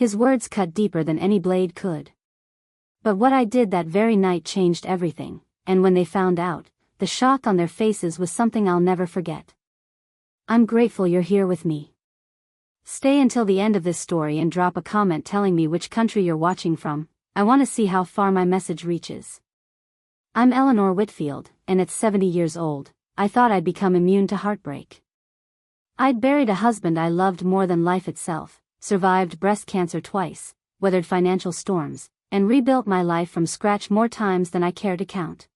His words cut deeper than any blade could. But what I did that very night changed everything, and when they found out, the shock on their faces was something I'll never forget. I'm grateful you're here with me. Stay until the end of this story and drop a comment telling me which country you're watching from. I want to see how far my message reaches. I'm Eleanor Whitfield, and at 70 years old, I thought I'd become immune to heartbreak. I'd buried a husband I loved more than life itself, survived breast cancer twice, weathered financial storms, and rebuilt my life from scratch more times than I care to count.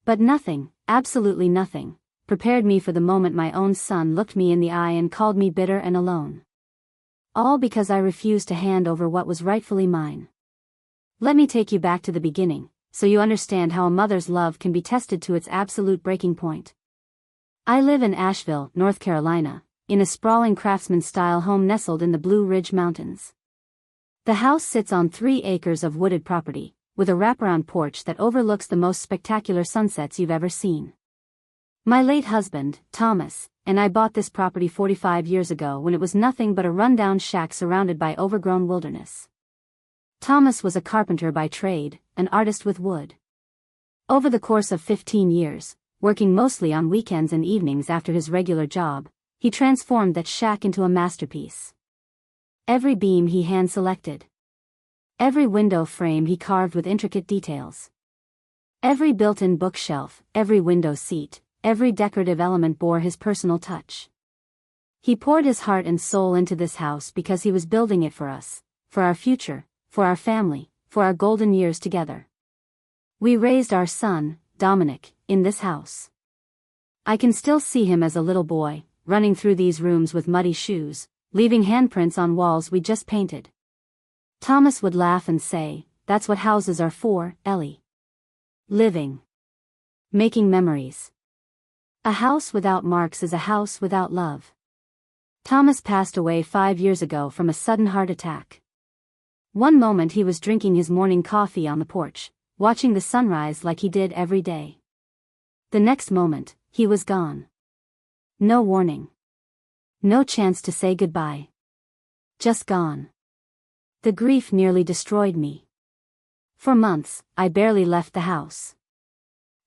But nothing, absolutely nothing, prepared me for the moment my own son looked me in the eye and called me bitter and alone. All because I refused to hand over what was rightfully mine. Let me take you back to the beginning, so you understand how a mother's love can be tested to its absolute breaking point. I live in Asheville, North Carolina, in a sprawling craftsman-style home nestled in the Blue Ridge Mountains. The house sits on 3 acres of wooded property, with a wraparound porch that overlooks the most spectacular sunsets you've ever seen. My late husband, Thomas, and I bought this property 45 years ago when it was nothing but a rundown shack surrounded by overgrown wilderness. Thomas was a carpenter by trade, an artist with wood. Over the course of 15 years, working mostly on weekends and evenings after his regular job, he transformed that shack into a masterpiece. Every beam he hand-selected. Every window frame he carved with intricate details. Every built-in bookshelf, every window seat, every decorative element bore his personal touch. He poured his heart and soul into this house because he was building it for us, for our future, for our family, for our golden years together. We raised our son, Dominic, in this house. I can still see him as a little boy, running through these rooms with muddy shoes, leaving handprints on walls we just painted. Thomas would laugh and say, "That's what houses are for, Ellie. Living. Making memories. A house without marks is a house without love." Thomas passed away 5 years ago from a sudden heart attack. One moment he was drinking his morning coffee on the porch, watching the sunrise like he did every day. The next moment, he was gone. No warning. No chance to say goodbye. Just gone. The grief nearly destroyed me. For months, I barely left the house.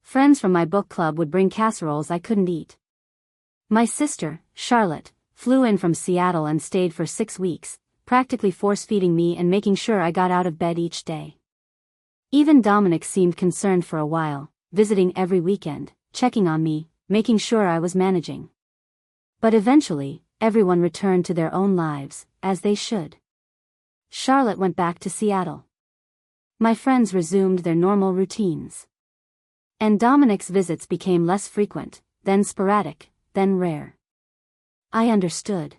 Friends from my book club would bring casseroles I couldn't eat. My sister, Charlotte, flew in from Seattle and stayed for 6 weeks, practically force-feeding me and making sure I got out of bed each day. Even Dominic seemed concerned for a while, visiting every weekend, checking on me, making sure I was managing. But eventually, everyone returned to their own lives, as they should. Charlotte went back to Seattle. My friends resumed their normal routines. And Dominic's visits became less frequent, then sporadic, then rare. I understood.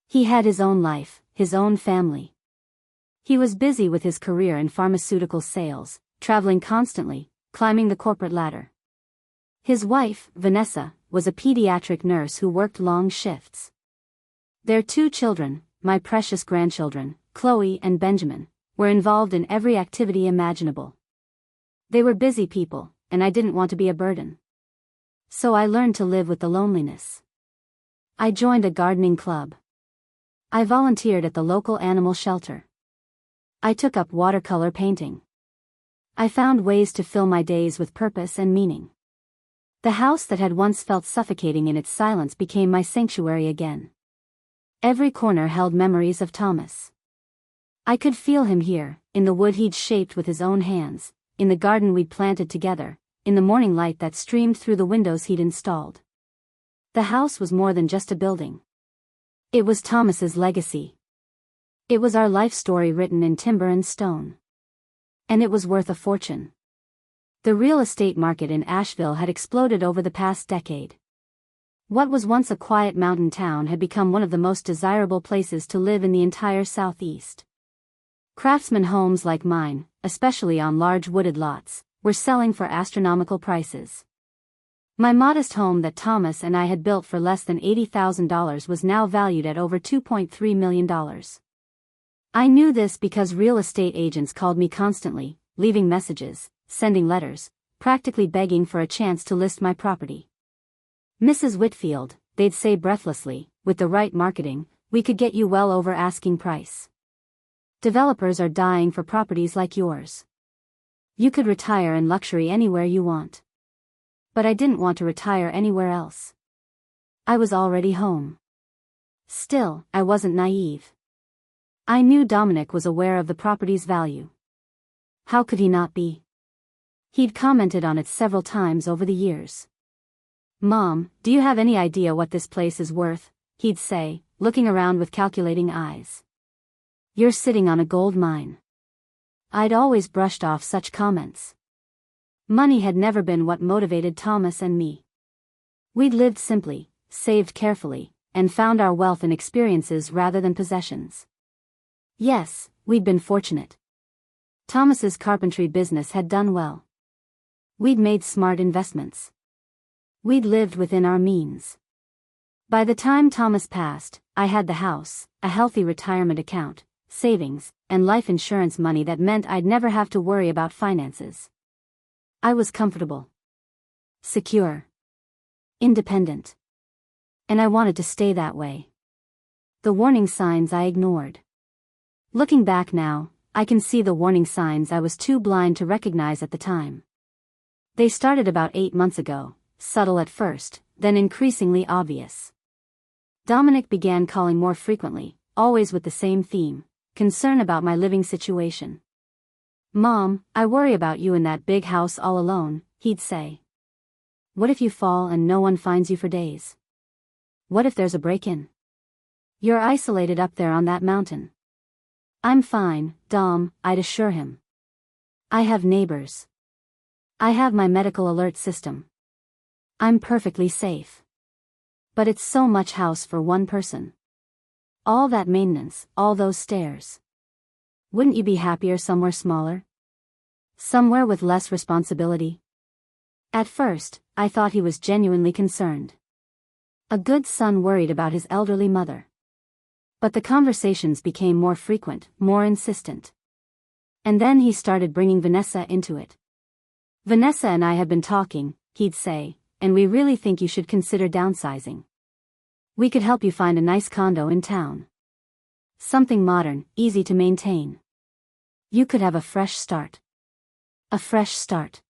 He had his own life, his own family. He was busy with his career in pharmaceutical sales, traveling constantly, climbing the corporate ladder. His wife, Vanessa, was a pediatric nurse who worked long shifts. Their 2 children, my precious grandchildren, Chloe and Benjamin, were involved in every activity imaginable. They were busy people, and I didn't want to be a burden. So I learned to live with the loneliness. I joined a gardening club. I volunteered at the local animal shelter. I took up watercolor painting. I found ways to fill my days with purpose and meaning. The house that had once felt suffocating in its silence became my sanctuary again. Every corner held memories of Thomas. I could feel him here, in the wood he'd shaped with his own hands, in the garden we'd planted together, in the morning light that streamed through the windows he'd installed. The house was more than just a building. It was Thomas's legacy. It was our life story written in timber and stone. And it was worth a fortune. The real estate market in Asheville had exploded over the past decade. What was once a quiet mountain town had become one of the most desirable places to live in the entire Southeast. Craftsman homes like mine, especially on large wooded lots, were selling for astronomical prices. My modest home that Thomas and I had built for less than $80,000 was now valued at over $2.3 million. I knew this because real estate agents called me constantly, leaving messages, sending letters, practically begging for a chance to list my property. "Mrs. Whitfield," they'd say breathlessly, "with the right marketing, we could get you well over asking price. Developers are dying for properties like yours. You could retire in luxury anywhere you want. But I didn't want to retire anywhere else. I was already home. Still, I wasn't naive. I knew Dominic was aware of the property's value. How could he not be? He'd commented on it several times over the years. "Mom, do you have any idea what this place is worth?" he'd say, looking around with calculating eyes. "You're sitting on a gold mine." I'd always brushed off such comments. Money had never been what motivated Thomas and me. We'd lived simply, saved carefully, and found our wealth in experiences rather than possessions. Yes, we'd been fortunate. Thomas's carpentry business had done well. We'd made smart investments. We'd lived within our means. By the time Thomas passed, I had the house, a healthy retirement account, savings, and life insurance money that meant I'd never have to worry about finances. I was comfortable, secure, independent. And I wanted to stay that way. The warning signs I ignored. Looking back now, I can see the warning signs I was too blind to recognize at the time. They started about 8 months ago, subtle at first, then increasingly obvious. Dominic began calling more frequently, always with the same theme: concern about my living situation. "Mom, I worry about you in that big house all alone," he'd say. "What if you fall and no one finds you for days? What if there's a break-in? You're isolated up there on that mountain." "I'm fine, Dom," I'd assure him. "I have neighbors. I have my medical alert system. I'm perfectly safe." But it's so much house for one person. All that maintenance, all those stairs. Wouldn't you be happier somewhere smaller? Somewhere with less responsibility? At first, I thought he was genuinely concerned. A good son worried about his elderly mother. But the conversations became more frequent, more insistent. And then he started bringing Vanessa into it. "Vanessa and I have been talking," he'd say, "and we really think you should consider downsizing. We could help you find a nice condo in town. Something modern, easy to maintain. You could have a fresh start." A fresh start.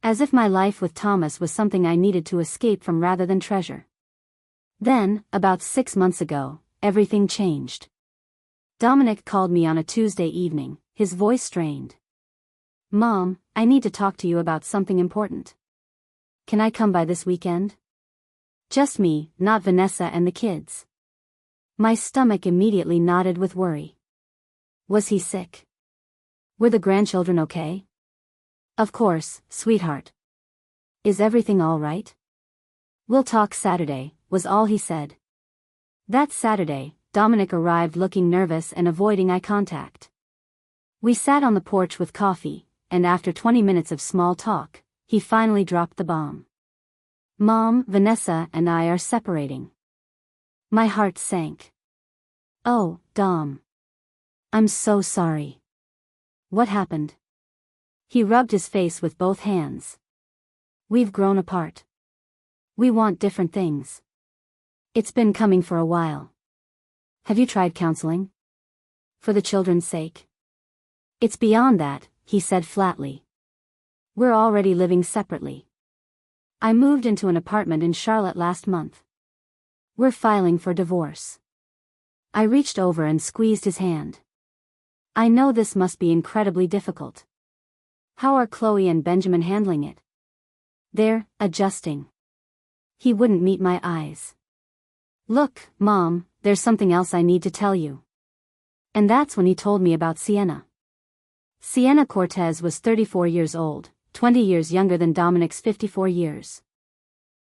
As if my life with Thomas was something I needed to escape from rather than treasure. Then, about 6 months ago, everything changed. Dominic called me on a Tuesday evening, his voice strained. "Mom, I need to talk to you about something important. Can I come by this weekend?" Just me, not Vanessa and the kids. My stomach immediately knotted with worry. Was he sick? Were the grandchildren okay? "Of course, sweetheart. Is everything all right?" "We'll talk Saturday," was all he said. That Saturday, Dominic arrived looking nervous and avoiding eye contact. We sat on the porch with coffee, and after 20 minutes of small talk, he finally dropped the bomb. "Mom, Vanessa and I are separating." My heart sank. "Oh, Dom. I'm so sorry. What happened?" He rubbed his face with both hands. "We've grown apart. We want different things. It's been coming for a while. Have you tried counseling? For the children's sake?" "It's beyond that," he said flatly. "We're already living separately. I moved into an apartment in Charlotte last month. We're filing for divorce." I reached over and squeezed his hand. "I know this must be incredibly difficult. How are Chloe and Benjamin handling it?" "They're adjusting." He wouldn't meet my eyes. "Look, Mom, there's something else I need to tell you." And that's when he told me about Sienna. Sienna Cortez was 34 years old, 20 years younger than Dominic's 54 years.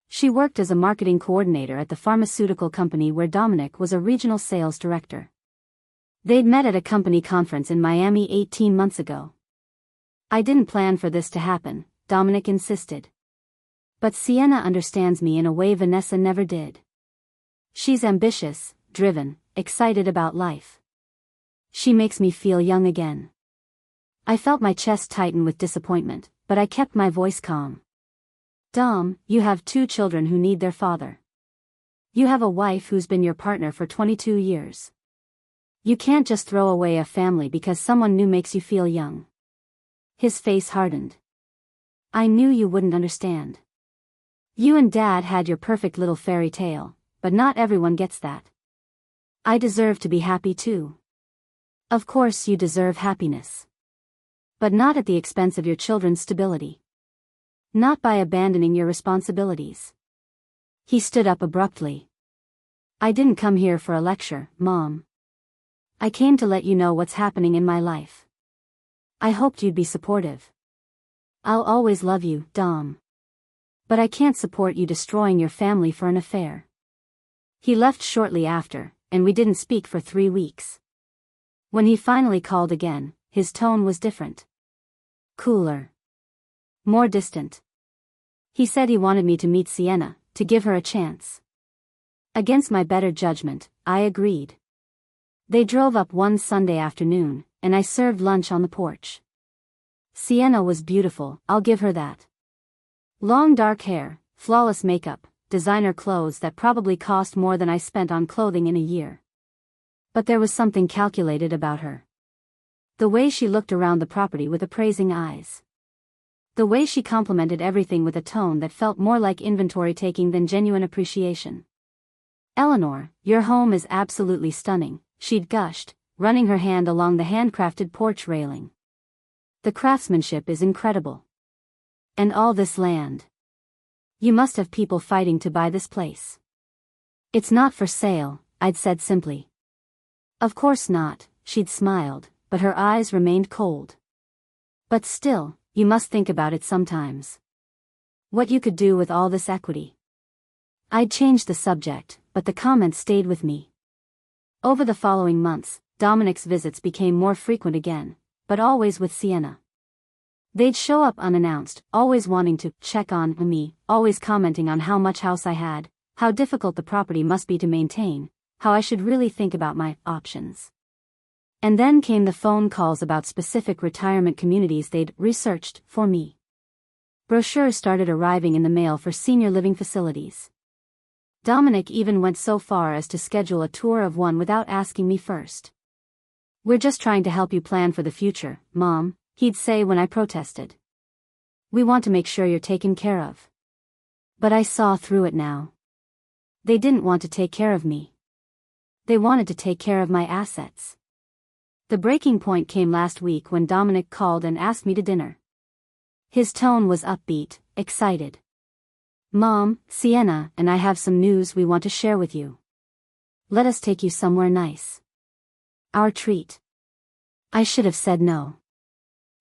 She worked as a marketing coordinator at the pharmaceutical company where Dominic was a regional sales director. They'd met at a company conference in Miami 18 months ago. "I didn't plan for this to happen," Dominic insisted. "But Sienna understands me in a way Vanessa never did. She's ambitious, driven, excited about life. She makes me feel young again." I felt my chest tighten with disappointment, but I kept my voice calm. "Dom, you have 2 children who need their father. You have a wife who's been your partner for 22 years. You can't just throw away a family because someone new makes you feel young. His face hardened. I knew you wouldn't understand. You and Dad had your perfect little fairy tale, but not everyone gets that. I deserve to be happy too. Of course you deserve happiness. But not at the expense of your children's stability. Not by abandoning your responsibilities. He stood up abruptly. I didn't come here for a lecture, Mom. I came to let you know what's happening in my life. I hoped you'd be supportive. I'll always love you, Dom. But I can't support you destroying your family for an affair. He left shortly after, and we didn't speak for 3 weeks. When he finally called again, his tone was different. Cooler. More distant. He said he wanted me to meet Sienna, to give her a chance. Against my better judgment, I agreed. They drove up one Sunday afternoon, and I served lunch on the porch. Sienna was beautiful, I'll give her that. Long dark hair, flawless makeup, designer clothes that probably cost more than I spent on clothing in a year. But there was something calculated about her. The way she looked around the property with appraising eyes. The way she complimented everything with a tone that felt more like inventory taking than genuine appreciation. Eleanor, your home is absolutely stunning, she'd gushed, running her hand along the handcrafted porch railing. The craftsmanship is incredible. And all this land. You must have people fighting to buy this place. It's not for sale, I'd said simply. Of course not, she'd smiled, but her eyes remained cold. But still, you must think about it sometimes. What you could do with all this equity. I'd changed the subject, but the comment stayed with me. Over the following months, Dominic's visits became more frequent again, but always with Sienna. They'd show up unannounced, always wanting to check on me, always commenting on how much house I had, how difficult the property must be to maintain, how I should really think about my options. And then came the phone calls about specific retirement communities they'd researched for me. Brochures started arriving in the mail for senior living facilities. Dominic even went so far as to schedule a tour of one without asking me first. We're just trying to help you plan for the future, Mom, he'd say when I protested. We want to make sure you're taken care of. But I saw through it now. They didn't want to take care of me. They wanted to take care of my assets. The breaking point came last week when Dominic called and asked me to dinner. His tone was upbeat, excited. Mom, Sienna and I have some news we want to share with you. Let us take you somewhere nice. Our treat. I should have said no.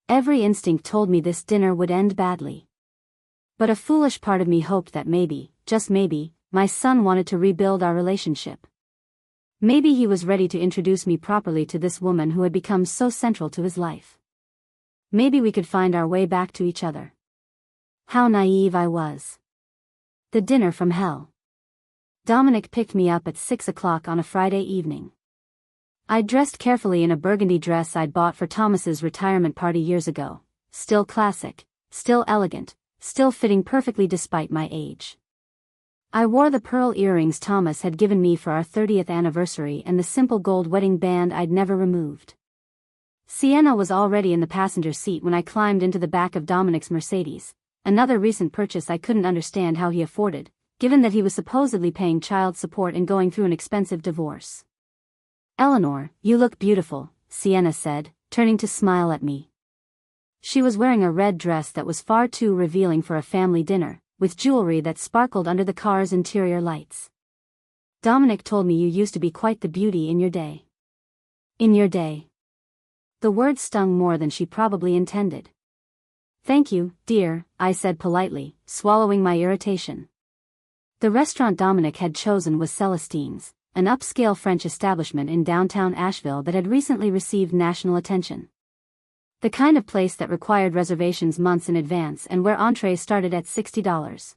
Every instinct told me this dinner would end badly. But a foolish part of me hoped that maybe, just maybe, my son wanted to rebuild our relationship. Maybe he was ready to introduce me properly to this woman who had become so central to his life. Maybe we could find our way back to each other. How naive I was. The dinner from hell. Dominic picked me up at 6 o'clock on a Friday evening. I'd dressed carefully in a burgundy dress I'd bought for Thomas's retirement party years ago, still classic, still elegant, still fitting perfectly despite my age. I wore the pearl earrings Thomas had given me for our 30th anniversary and the simple gold wedding band I'd never removed. Sienna was already in the passenger seat when I climbed into the back of Dominic's Mercedes, another recent purchase I couldn't understand how he afforded, given that he was supposedly paying child support and going through an expensive divorce. Eleanor, you look beautiful, Sienna said, turning to smile at me. She was wearing a red dress that was far too revealing for a family dinner, with jewelry that sparkled under the car's interior lights. Dominic told me you used to be quite the beauty in your day. In your day. The word stung more than she probably intended. Thank you, dear, I said politely, swallowing my irritation. The restaurant Dominic had chosen was Celestine's, an upscale French establishment in downtown Asheville that had recently received national attention. The kind of place that required reservations months in advance and where entrees started at $60.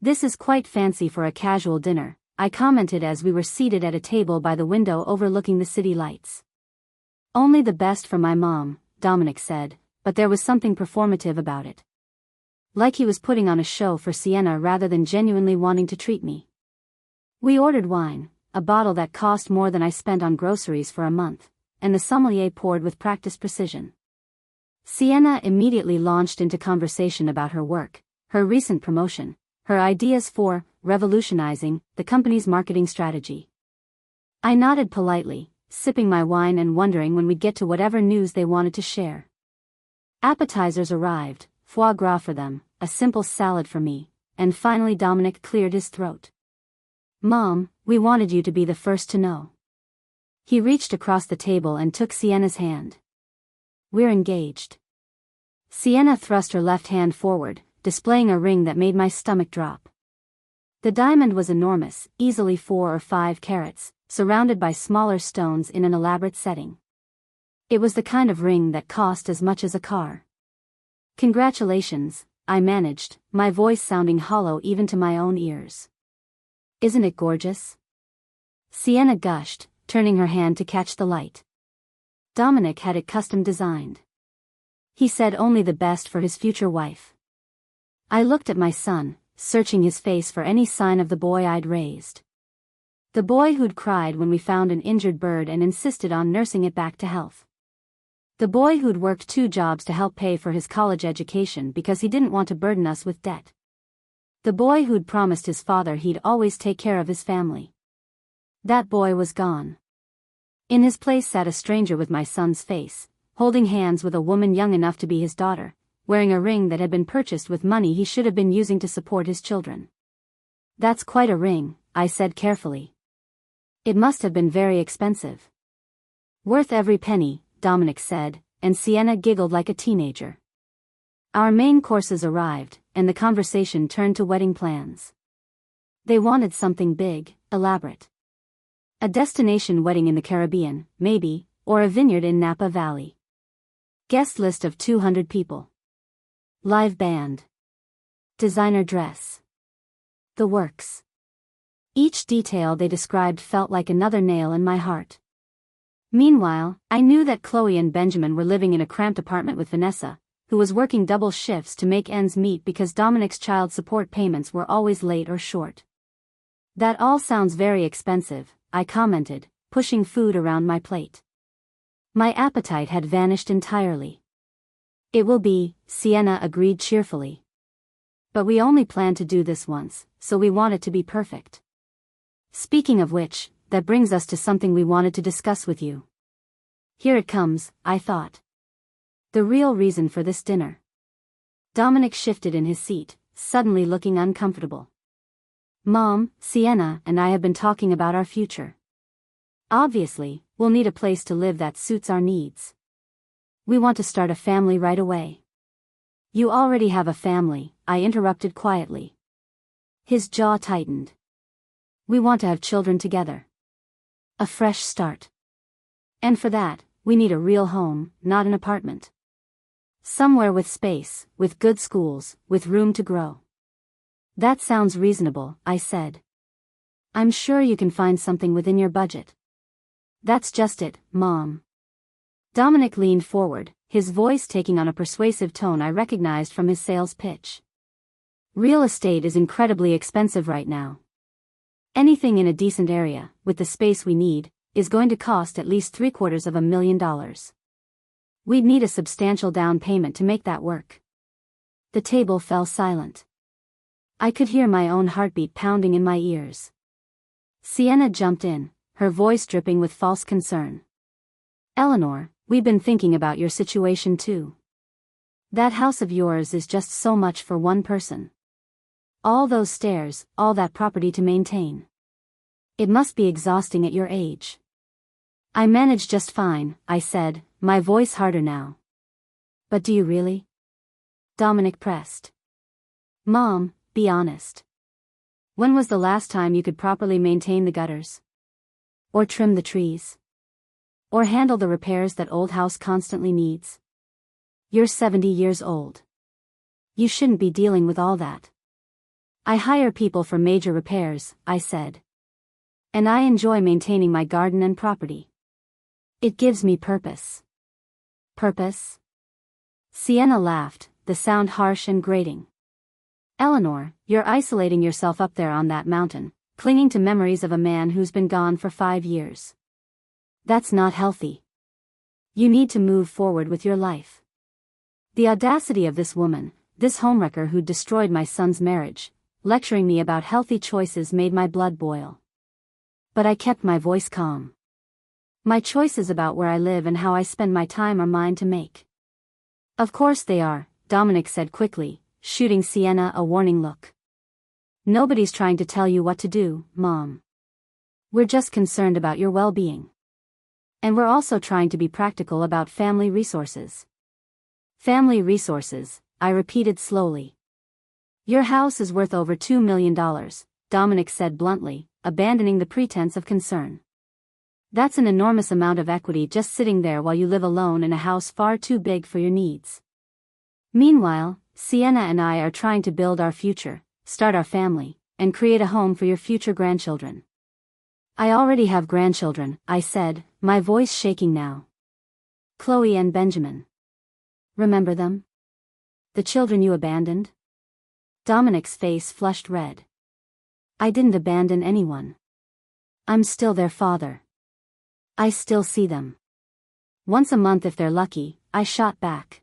This is quite fancy for a casual dinner, I commented as we were seated at a table by the window overlooking the city lights. Only the best for my mom, Dominic said, but there was something performative about it. Like he was putting on a show for Sienna rather than genuinely wanting to treat me. We ordered wine, a bottle that cost more than I spent on groceries for a month, and the sommelier poured with practiced precision. Sienna immediately launched into conversation about her work, her recent promotion, her ideas for revolutionizing the company's marketing strategy. I nodded politely, sipping my wine and wondering when we'd get to whatever news they wanted to share. Appetizers arrived, foie gras for them, a simple salad for me, and finally Dominic cleared his throat. "Mom, we wanted you to be the first to know." He reached across the table and took Sienna's hand. "We're engaged." Sienna thrust her left hand forward, displaying a ring that made my stomach drop. The diamond was enormous, easily 4 or 5 carats, surrounded by smaller stones in an elaborate setting. It was the kind of ring that cost as much as a car. "Congratulations," I managed, my voice sounding hollow even to my own ears. "Isn't it gorgeous?" Sienna gushed, turning her hand to catch the light. Dominic had it custom designed. He said only the best for his future wife. I looked at my son, searching his face for any sign of the boy I'd raised. The boy who'd cried when we found an injured bird and insisted on nursing it back to health. The boy who'd worked 2 jobs to help pay for his college education because he didn't want to burden us with debt. The boy who'd promised his father he'd always take care of his family. That boy was gone. In his place sat a stranger with my son's face, holding hands with a woman young enough to be his daughter, wearing a ring that had been purchased with money he should have been using to support his children. "That's quite a ring," I said carefully. "It must have been very expensive." "Worth every penny," Dominic said, and Sienna giggled like a teenager. Our main courses arrived, and the conversation turned to wedding plans. They wanted something big, elaborate. A destination wedding in the Caribbean, maybe, or a vineyard in Napa Valley. Guest list of 200 people. Live band. Designer dress. The works. Each detail they described felt like another nail in my heart. Meanwhile, I knew that Chloe and Benjamin were living in a cramped apartment with Vanessa, who was working double shifts to make ends meet because Dominic's child support payments were always late or short. "That all sounds very expensive," I commented, pushing food around my plate. My appetite had vanished entirely. "It will be," Sienna agreed cheerfully. "But we only planned to do this once, so we want it to be perfect." "Speaking of which, that brings us to something we wanted to discuss with you." Here it comes, I thought. The real reason for this dinner. Dominic shifted in his seat, suddenly looking uncomfortable. "Mom, Sienna and I have been talking about our future. Obviously, we'll need a place to live that suits our needs. We want to start a family right away." "You already have a family," I interrupted quietly. His jaw tightened. "We want to have children together. A fresh start. And for that, we need a real home, not an apartment. Somewhere with space, with good schools, with room to grow." "That sounds reasonable," I said. "I'm sure you can find something within your budget." "That's just it, Mom." Dominic leaned forward, his voice taking on a persuasive tone I recognized from his sales pitch. "Real estate is incredibly expensive right now. Anything in a decent area, with the space we need, is going to cost at least $750,000. We'd need a substantial down payment to make that work." The table fell silent. I could hear my own heartbeat pounding in my ears. Sienna jumped in, her voice dripping with false concern. "Eleanor, we've been thinking about your situation too. That house of yours is just so much for one person. All those stairs, all that property to maintain. It must be exhausting at your age." "I manage just fine," I said, my voice harder now. "But do you really?" Dominic pressed. "Mom, be honest. When was the last time you could properly maintain the gutters? Or trim the trees? Or handle the repairs that old house constantly needs? You're 70 years old. You shouldn't be dealing with all that." "I hire people for major repairs," I said. "And I enjoy maintaining my garden and property. It gives me purpose." "Purpose?" Sienna laughed, the sound harsh and grating. "Eleanor, you're isolating yourself up there on that mountain, clinging to memories of a man who's been gone for 5 years. That's not healthy. You need to move forward with your life. The audacity of this woman, this homewrecker who destroyed my son's marriage, lecturing me about healthy choices made my blood boil. But I kept my voice calm. My choices about where I live and how I spend my time are mine to make. Of course they are, Dominic said quickly, shooting Sienna a warning look. Nobody's trying to tell you what to do, Mom. We're just concerned about your well-being. And we're also trying to be practical about family resources. Family resources, I repeated slowly. Your house is worth over $2 million, Dominic said bluntly, abandoning the pretense of concern. That's an enormous amount of equity just sitting there while you live alone in a house far too big for your needs. Meanwhile, Sienna and I are trying to build our future, start our family, and create a home for your future grandchildren. I already have grandchildren, I said, my voice shaking now. Chloe and Benjamin. Remember them? The children you abandoned? Dominic's face flushed red. I didn't abandon anyone. I'm still their father. I still see them. Once a month if they're lucky, I shot back.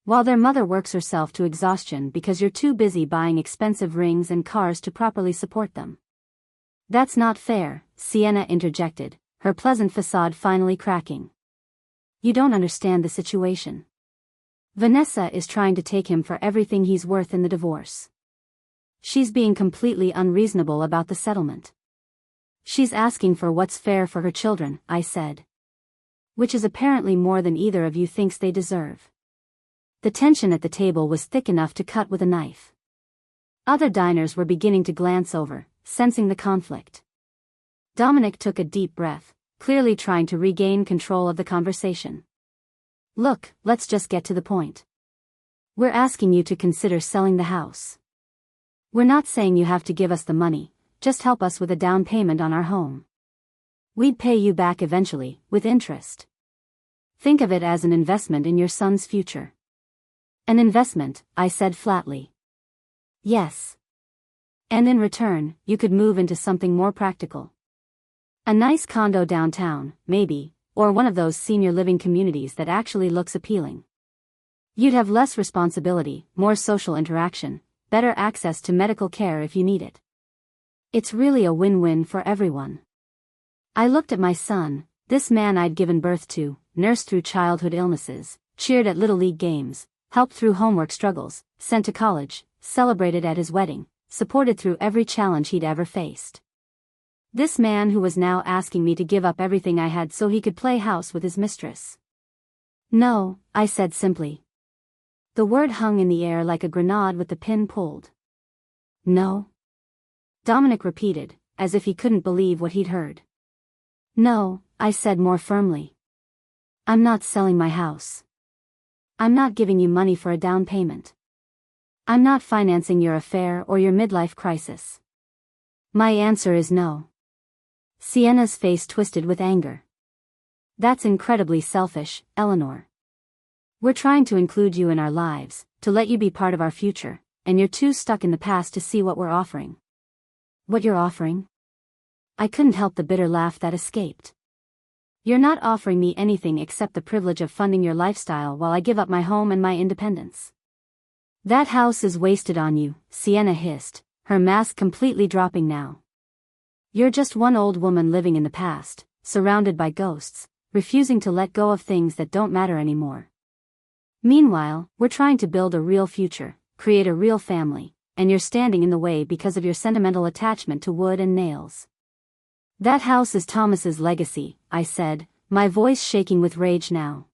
While their mother works herself to exhaustion because you're too busy buying expensive rings and cars to properly support them. That's not fair, Sienna interjected, her pleasant facade finally cracking. You don't understand the situation. Vanessa is trying to take him for everything he's worth in the divorce. She's being completely unreasonable about the settlement. She's asking for what's fair for her children, I said. Which is apparently more than either of you thinks they deserve. The tension at the table was thick enough to cut with a knife. Other diners were beginning to glance over, sensing the conflict. Dominic took a deep breath, clearly trying to regain control of the conversation. Look, let's just get to the point. We're asking you to consider selling the house. We're not saying you have to give us the money, just help us with a down payment on our home. We'd pay you back eventually, with interest. Think of it as an investment in your son's future. An investment, I said flatly. Yes. And in return, you could move into something more practical. A nice condo downtown, maybe, or one of those senior living communities that actually looks appealing. You'd have less responsibility, more social interaction, better access to medical care if you need it. It's really a win-win for everyone. I looked at my son, this man I'd given birth to, nursed through childhood illnesses, cheered at Little League games, helped through homework struggles, sent to college, celebrated at his wedding, supported through every challenge he'd ever faced. This man who was now asking me to give up everything I had so he could play house with his mistress. No, I said simply. The word hung in the air like a grenade with the pin pulled. No? Dominic repeated, as if he couldn't believe what he'd heard. No, I said more firmly. I'm not selling my house. I'm not giving you money for a down payment. I'm not financing your affair or your midlife crisis. My answer is no. Sienna's face twisted with anger. That's incredibly selfish, Eleanor. We're trying to include you in our lives, to let you be part of our future, and you're too stuck in the past to see what we're offering. What you're offering? I couldn't help the bitter laugh that escaped. You're not offering me anything except the privilege of funding your lifestyle while I give up my home and my independence. That house is wasted on you, Sienna hissed, her mask completely dropping now. You're just one old woman living in the past, surrounded by ghosts, refusing to let go of things that don't matter anymore. Meanwhile, we're trying to build a real future, create a real family, and you're standing in the way because of your sentimental attachment to wood and nails. That house is Thomas's legacy, I said, my voice shaking with rage now.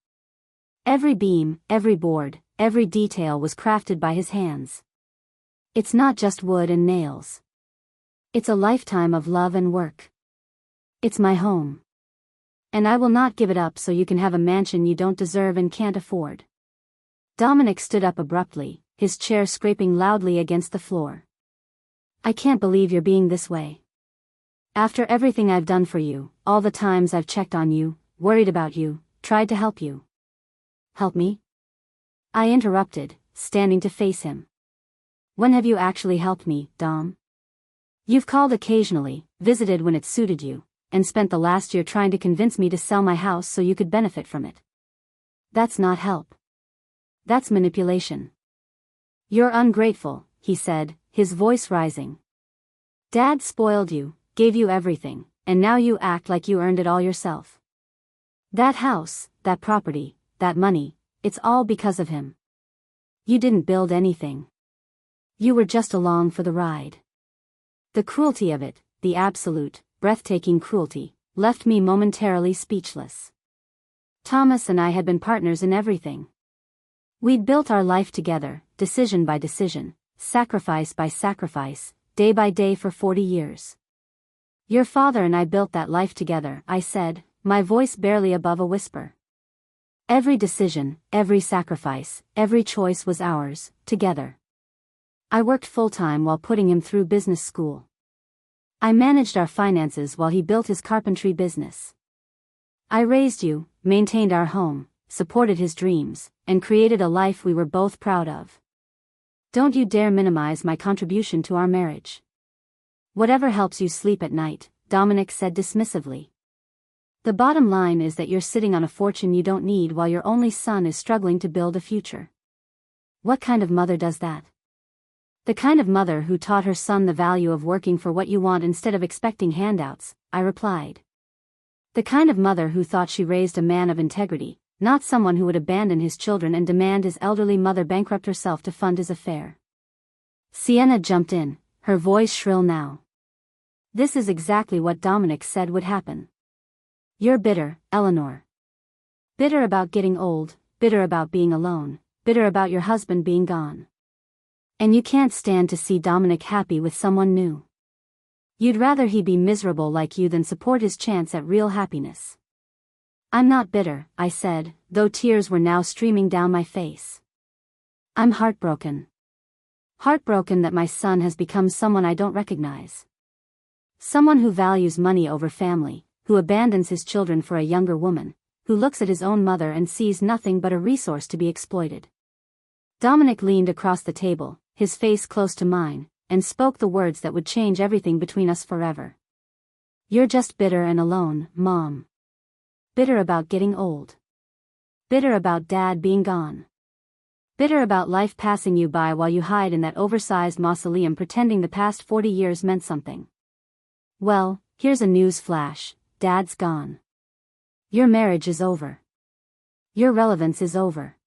Every beam, every board, every detail was crafted by his hands. It's not just wood and nails. It's a lifetime of love and work. It's my home. And I will not give it up so you can have a mansion you don't deserve and can't afford. Dominic stood up abruptly, his chair scraping loudly against the floor. I can't believe you're being this way. After everything I've done for you, all the times I've checked on you, worried about you, tried to help you. Help me? I interrupted, standing to face him. When have you actually helped me, Dom? You've called occasionally, visited when it suited you, and spent the last year trying to convince me to sell my house so you could benefit from it. That's not help. That's manipulation. You're ungrateful, he said, his voice rising. Dad spoiled you, gave you everything, and now you act like you earned it all yourself. That house, that property, that money, it's all because of him. You didn't build anything. You were just along for the ride. The cruelty of it, the absolute, breathtaking cruelty, left me momentarily speechless. Thomas and I had been partners in everything. We'd built our life together, decision by decision, sacrifice by sacrifice, day by day for 40 years. Your father and I built that life together, I said, my voice barely above a whisper. Every decision, every sacrifice, every choice was ours, together. I worked full-time while putting him through business school. I managed our finances while he built his carpentry business. I raised you, maintained our home, supported his dreams, and created a life we were both proud of. Don't you dare minimize my contribution to our marriage. Whatever helps you sleep at night, Dominic said dismissively. The bottom line is that you're sitting on a fortune you don't need while your only son is struggling to build a future. What kind of mother does that? The kind of mother who taught her son the value of working for what you want instead of expecting handouts, I replied. The kind of mother who thought she raised a man of integrity, not someone who would abandon his children and demand his elderly mother bankrupt herself to fund his affair. Sienna jumped in, her voice shrill now. This is exactly what Dominic said would happen. You're bitter, Eleanor. Bitter about getting old, bitter about being alone, bitter about your husband being gone. And you can't stand to see Dominic happy with someone new. You'd rather he be miserable like you than support his chance at real happiness. I'm not bitter, I said, though tears were now streaming down my face. I'm heartbroken. Heartbroken that my son has become someone I don't recognize. Someone who values money over family, who abandons his children for a younger woman, who looks at his own mother and sees nothing but a resource to be exploited. Dominic leaned across the table, his face close to mine, and spoke the words that would change everything between us forever. You're just bitter and alone, Mom. Bitter about getting old. Bitter about Dad being gone. Bitter about life passing you by while you hide in that oversized mausoleum pretending the past 40 years meant something. Well, here's a news flash. Dad's gone. Your marriage is over. Your relevance is over.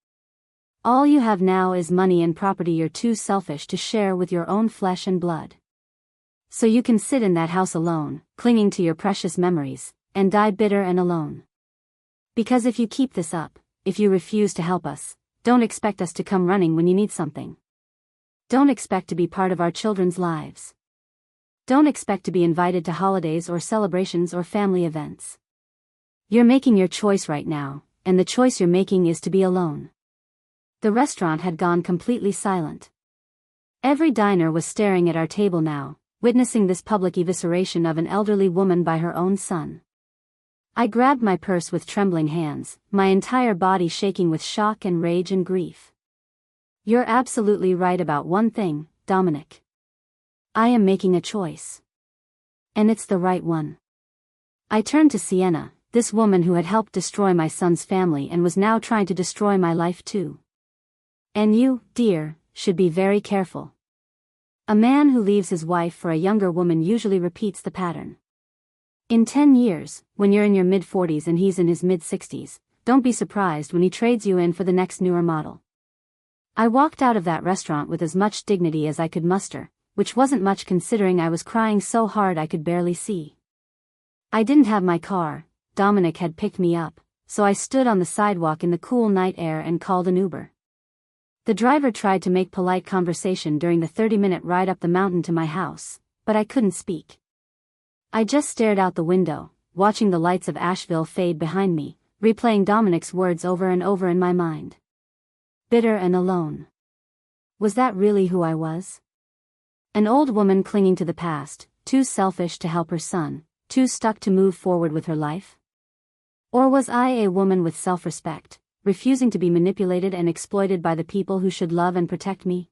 All you have now is money and property you're too selfish to share with your own flesh and blood. So you can sit in that house alone, clinging to your precious memories, and die bitter and alone. Because if you keep this up, if you refuse to help us, don't expect us to come running when you need something. Don't expect to be part of our children's lives. Don't expect to be invited to holidays or celebrations or family events. You're making your choice right now, and the choice you're making is to be alone. The restaurant had gone completely silent. Every diner was staring at our table now, witnessing this public evisceration of an elderly woman by her own son. I grabbed my purse with trembling hands, my entire body shaking with shock and rage and grief. You're absolutely right about one thing, Dominic. I am making a choice. And it's the right one. I turned to Sienna, this woman who had helped destroy my son's family and was now trying to destroy my life too. And you, dear, should be very careful. A man who leaves his wife for a younger woman usually repeats the pattern. In 10 years, when you're in your mid-40s and he's in his mid-60s, don't be surprised when he trades you in for the next newer model. I walked out of that restaurant with as much dignity as I could muster, which wasn't much considering I was crying so hard I could barely see. I didn't have my car. Dominic had picked me up, so I stood on the sidewalk in the cool night air and called an Uber. The driver tried to make polite conversation during the 30-minute ride up the mountain to my house, but I couldn't speak. I just stared out the window, watching the lights of Asheville fade behind me, replaying Dominic's words over and over in my mind. Bitter and alone. Was that really who I was? An old woman clinging to the past, too selfish to help her son, too stuck to move forward with her life? Or was I a woman with self-respect, refusing to be manipulated and exploited by the people who should love and protect me?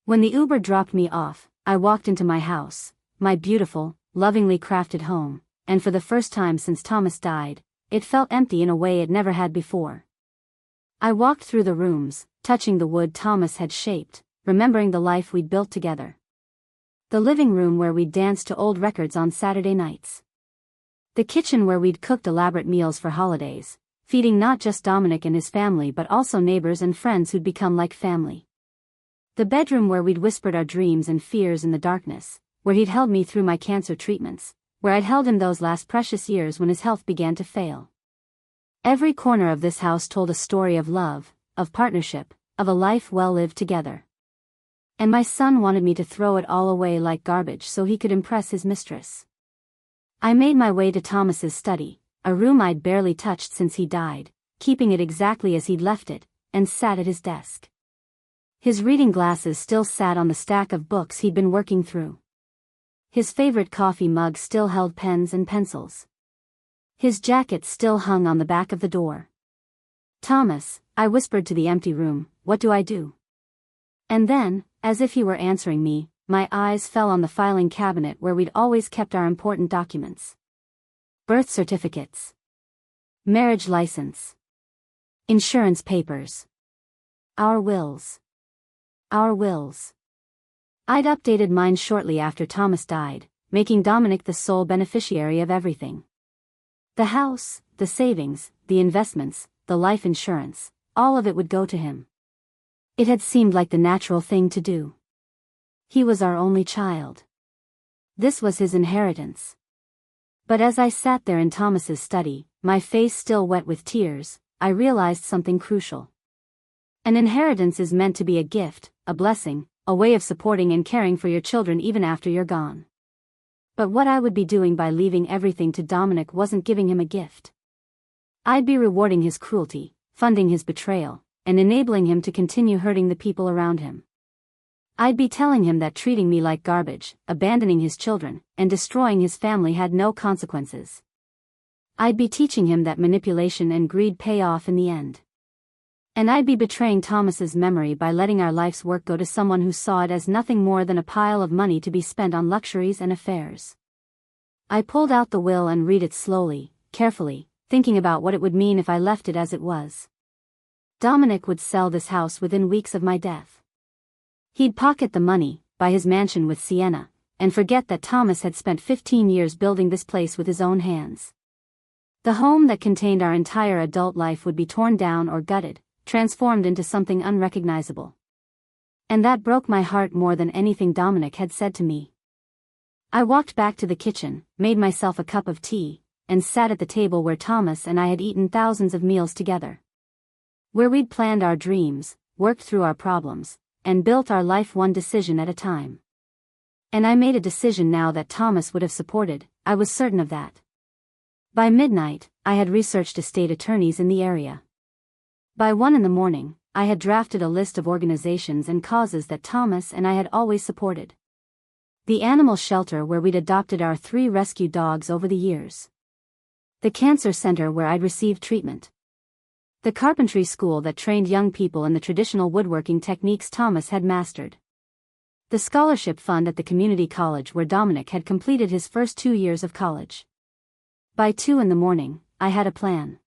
When the Uber dropped me off, I walked into my house, my beautiful, lovingly crafted home, and for the first time since Thomas died, it felt empty in a way it never had before. I walked through the rooms, touching the wood Thomas had shaped, remembering the life we'd built together. The living room where we'd danced to old records on Saturday nights. The kitchen where we'd cooked elaborate meals for holidays, feeding not just Dominic and his family but also neighbors and friends who'd become like family. The bedroom where we'd whispered our dreams and fears in the darkness, where he'd held me through my cancer treatments, where I'd held him those last precious years when his health began to fail. Every corner of this house told a story of love, of partnership, of a life well lived together. And my son wanted me to throw it all away like garbage so he could impress his mistress. I made my way to Thomas's study, a room I'd barely touched since he died, keeping it exactly as he'd left it, and sat at his desk. His reading glasses still sat on the stack of books he'd been working through. His favorite coffee mug still held pens and pencils. His jacket still hung on the back of the door. "Thomas," I whispered to the empty room, "what do I do?" And then, as if he were answering me, my eyes fell on the filing cabinet where we'd always kept our important documents. Birth certificates. Marriage license. Insurance papers. Our wills. Our wills. I'd updated mine shortly after Thomas died, making Dominic the sole beneficiary of everything. The house, the savings, the investments, the life insurance, all of it would go to him. It had seemed like the natural thing to do. He was our only child. This was his inheritance. But as I sat there in Thomas's study, my face still wet with tears, I realized something crucial. An inheritance is meant to be a gift, a blessing, a way of supporting and caring for your children even after you're gone. But what I would be doing by leaving everything to Dominic wasn't giving him a gift. I'd be rewarding his cruelty, funding his betrayal, and enabling him to continue hurting the people around him. I'd be telling him that treating me like garbage, abandoning his children, and destroying his family had no consequences. I'd be teaching him that manipulation and greed pay off in the end. And I'd be betraying Thomas's memory by letting our life's work go to someone who saw it as nothing more than a pile of money to be spent on luxuries and affairs. I pulled out the will and read it slowly, carefully, thinking about what it would mean if I left it as it was. Dominic would sell this house within weeks of my death. He'd pocket the money, buy his mansion with Sienna, and forget that Thomas had spent 15 years building this place with his own hands. The home that contained our entire adult life would be torn down or gutted, transformed into something unrecognizable. And that broke my heart more than anything Dominic had said to me. I walked back to the kitchen, made myself a cup of tea, and sat at the table where Thomas and I had eaten thousands of meals together. Where we'd planned our dreams, worked through our problems, and built our life one decision at a time. And I made a decision now that Thomas would have supported, I was certain of that. By midnight, I had researched estate attorneys in the area. By 1 a.m, I had drafted a list of organizations and causes that Thomas and I had always supported. The animal shelter where we'd adopted our 3 rescue dogs over the years. The cancer center where I'd received treatment. The carpentry school that trained young people in the traditional woodworking techniques Thomas had mastered. The scholarship fund at the community college where Dominic had completed his first 2 years of college. By 2 a.m, I had a plan.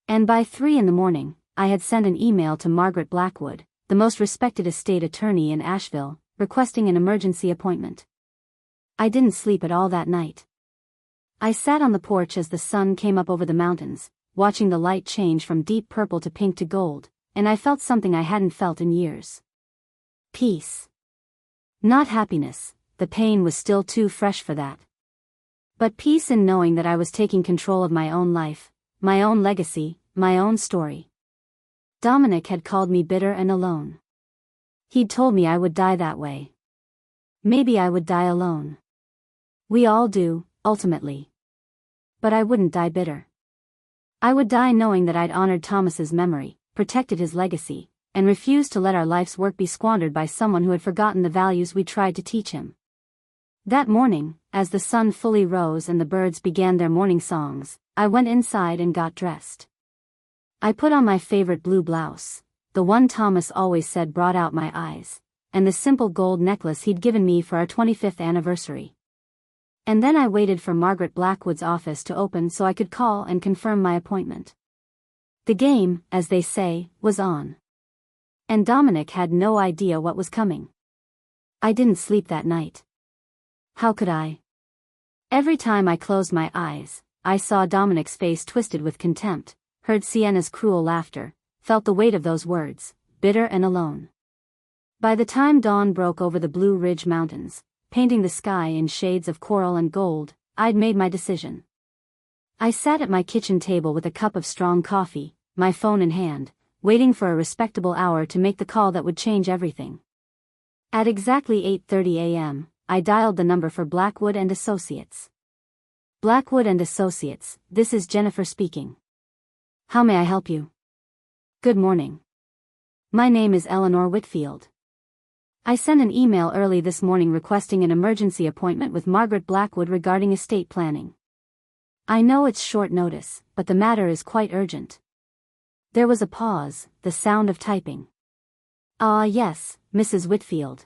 And by 3 a.m, I had sent an email to Margaret Blackwood, the most respected estate attorney in Asheville, requesting an emergency appointment. I didn't sleep at all that night. I sat on the porch as the sun came up over the mountains, watching the light change from deep purple to pink to gold, and I felt something I hadn't felt in years. Peace. Not happiness, the pain was still too fresh for that. But peace in knowing that I was taking control of my own life, my own legacy, my own story. Dominic had called me bitter and alone. He'd told me I would die that way. Maybe I would die alone. We all do, ultimately. But I wouldn't die bitter. I would die knowing that I'd honored Thomas's memory, protected his legacy, and refused to let our life's work be squandered by someone who had forgotten the values we tried to teach him. That morning, as the sun fully rose and the birds began their morning songs, I went inside and got dressed. I put on my favorite blue blouse, the one Thomas always said brought out my eyes, and the simple gold necklace he'd given me for our 25th anniversary. And then I waited for Margaret Blackwood's office to open so I could call and confirm my appointment. The game, as they say, was on. And Dominic had no idea what was coming. I didn't sleep that night. How could I? Every time I closed my eyes, I saw Dominic's face twisted with contempt, heard Sienna's cruel laughter, felt the weight of those words, bitter and alone. By the time dawn broke over the Blue Ridge Mountains, painting the sky in shades of coral and gold, I'd made my decision. I sat at my kitchen table with a cup of strong coffee, my phone in hand, waiting for a respectable hour to make the call that would change everything. At exactly 8:30 a.m., I dialed the number for Blackwood and Associates. Blackwood and Associates, this is Jennifer speaking. How may I help you? Good morning. My name is Eleanor Whitfield. I sent an email early this morning requesting an emergency appointment with Margaret Blackwood regarding estate planning. I know it's short notice, but the matter is quite urgent. There was a pause, the sound of typing. Ah, yes, Mrs. Whitfield.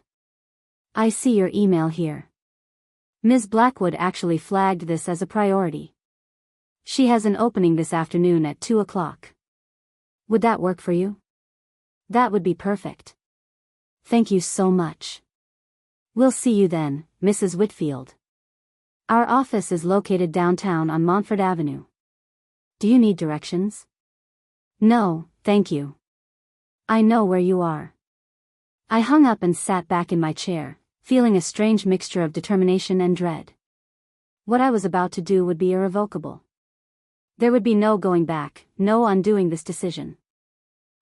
I see your email here. Ms. Blackwood actually flagged this as a priority. She has an opening this afternoon at 2 o'clock. Would that work for you? That would be perfect. Thank you so much. We'll see you then, Mrs. Whitfield. Our office is located downtown on Montfort Avenue. Do you need directions? No, thank you. I know where you are. I hung up and sat back in my chair, feeling a strange mixture of determination and dread. What I was about to do would be irrevocable. There would be no going back, no undoing this decision.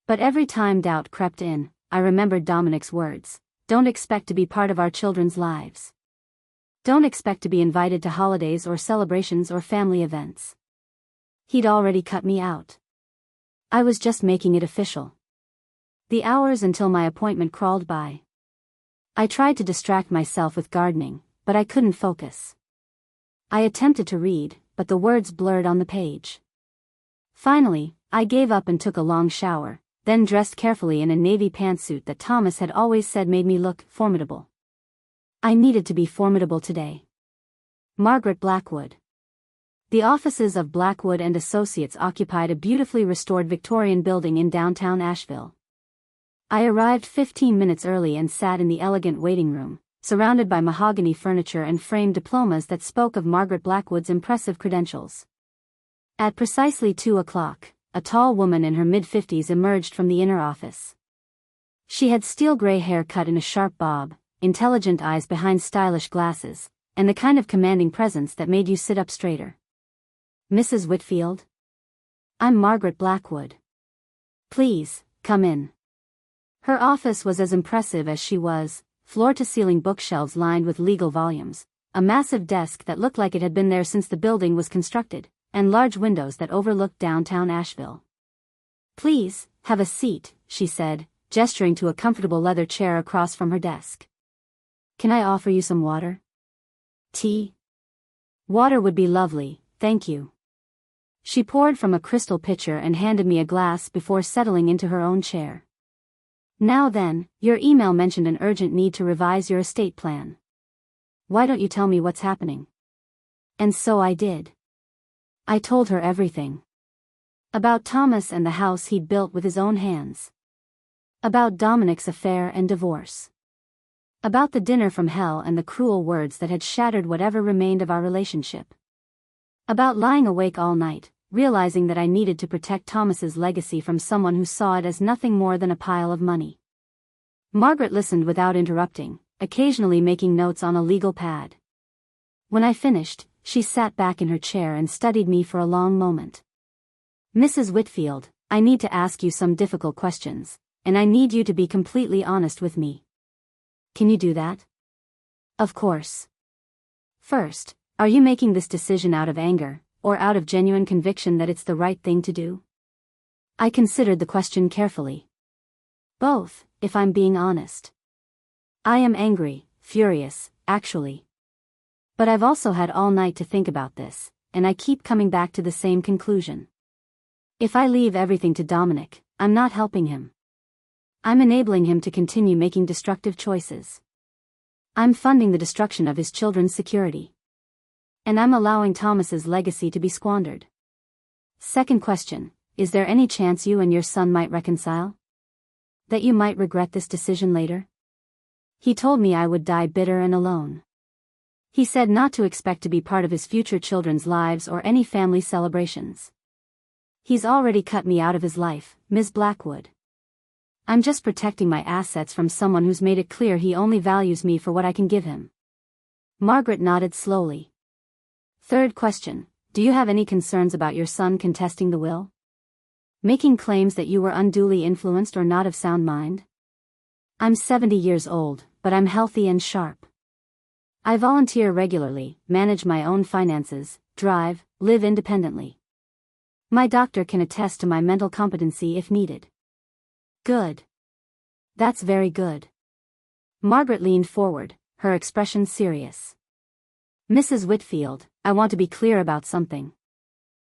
But every time doubt crept in, I remembered Dominic's words. Don't expect to be part of our children's lives. Don't expect to be invited to holidays or celebrations or family events. He'd already cut me out. I was just making it official. The hours until my appointment crawled by. I tried to distract myself with gardening, but I couldn't focus. I attempted to read, but the words blurred on the page. Finally, I gave up and took a long shower, then dressed carefully in a navy pantsuit that Thomas had always said made me look formidable. I needed to be formidable today. Margaret Blackwood. The offices of Blackwood and Associates occupied a beautifully restored Victorian building in downtown Asheville. I arrived 15 minutes early and sat in the elegant waiting room, surrounded by mahogany furniture and framed diplomas that spoke of Margaret Blackwood's impressive credentials. At precisely 2 o'clock, a tall woman in her mid-50s emerged from the inner office. She had steel-gray hair cut in a sharp bob, intelligent eyes behind stylish glasses, and the kind of commanding presence that made you sit up straighter. Mrs. Whitfield? I'm Margaret Blackwood. Please, come in. Her office was as impressive as she was, floor-to-ceiling bookshelves lined with legal volumes, a massive desk that looked like it had been there since the building was constructed, and large windows that overlooked downtown Asheville. Please, have a seat, she said, gesturing to a comfortable leather chair across from her desk. Can I offer you some water? Tea? Water would be lovely, thank you. She poured from a crystal pitcher and handed me a glass before settling into her own chair. Now then, your email mentioned an urgent need to revise your estate plan. Why don't you tell me what's happening? And so I did. I told her everything. About Thomas and the house he'd built with his own hands. About Dominic's affair and divorce. About the dinner from hell and the cruel words that had shattered whatever remained of our relationship. About lying awake all night, realizing that I needed to protect Thomas's legacy from someone who saw it as nothing more than a pile of money. Margaret listened without interrupting, occasionally making notes on a legal pad. When I finished, she sat back in her chair and studied me for a long moment. Mrs. Whitfield, I need to ask you some difficult questions, and I need you to be completely honest with me. Can you do that? Of course. First, are you making this decision out of anger, or out of genuine conviction that it's the right thing to do? I considered the question carefully. Both, if I'm being honest. I am angry, furious, actually. But I've also had all night to think about this, and I keep coming back to the same conclusion. If I leave everything to Dominic, I'm not helping him. I'm enabling him to continue making destructive choices. I'm funding the destruction of his children's security. And I'm allowing Thomas's legacy to be squandered. Second question, is there any chance you and your son might reconcile? That you might regret this decision later? He told me I would die bitter and alone. He said not to expect to be part of his future children's lives or any family celebrations. He's already cut me out of his life, Ms. Blackwood. I'm just protecting my assets from someone who's made it clear he only values me for what I can give him. Margaret nodded slowly. Third question, do you have any concerns about your son contesting the will? Making claims that you were unduly influenced or not of sound mind? I'm 70 years old, but I'm healthy and sharp. I volunteer regularly, manage my own finances, drive, live independently. My doctor can attest to my mental competency if needed. Good. That's very good. Margaret leaned forward, her expression serious. Mrs. Whitfield, I want to be clear about something.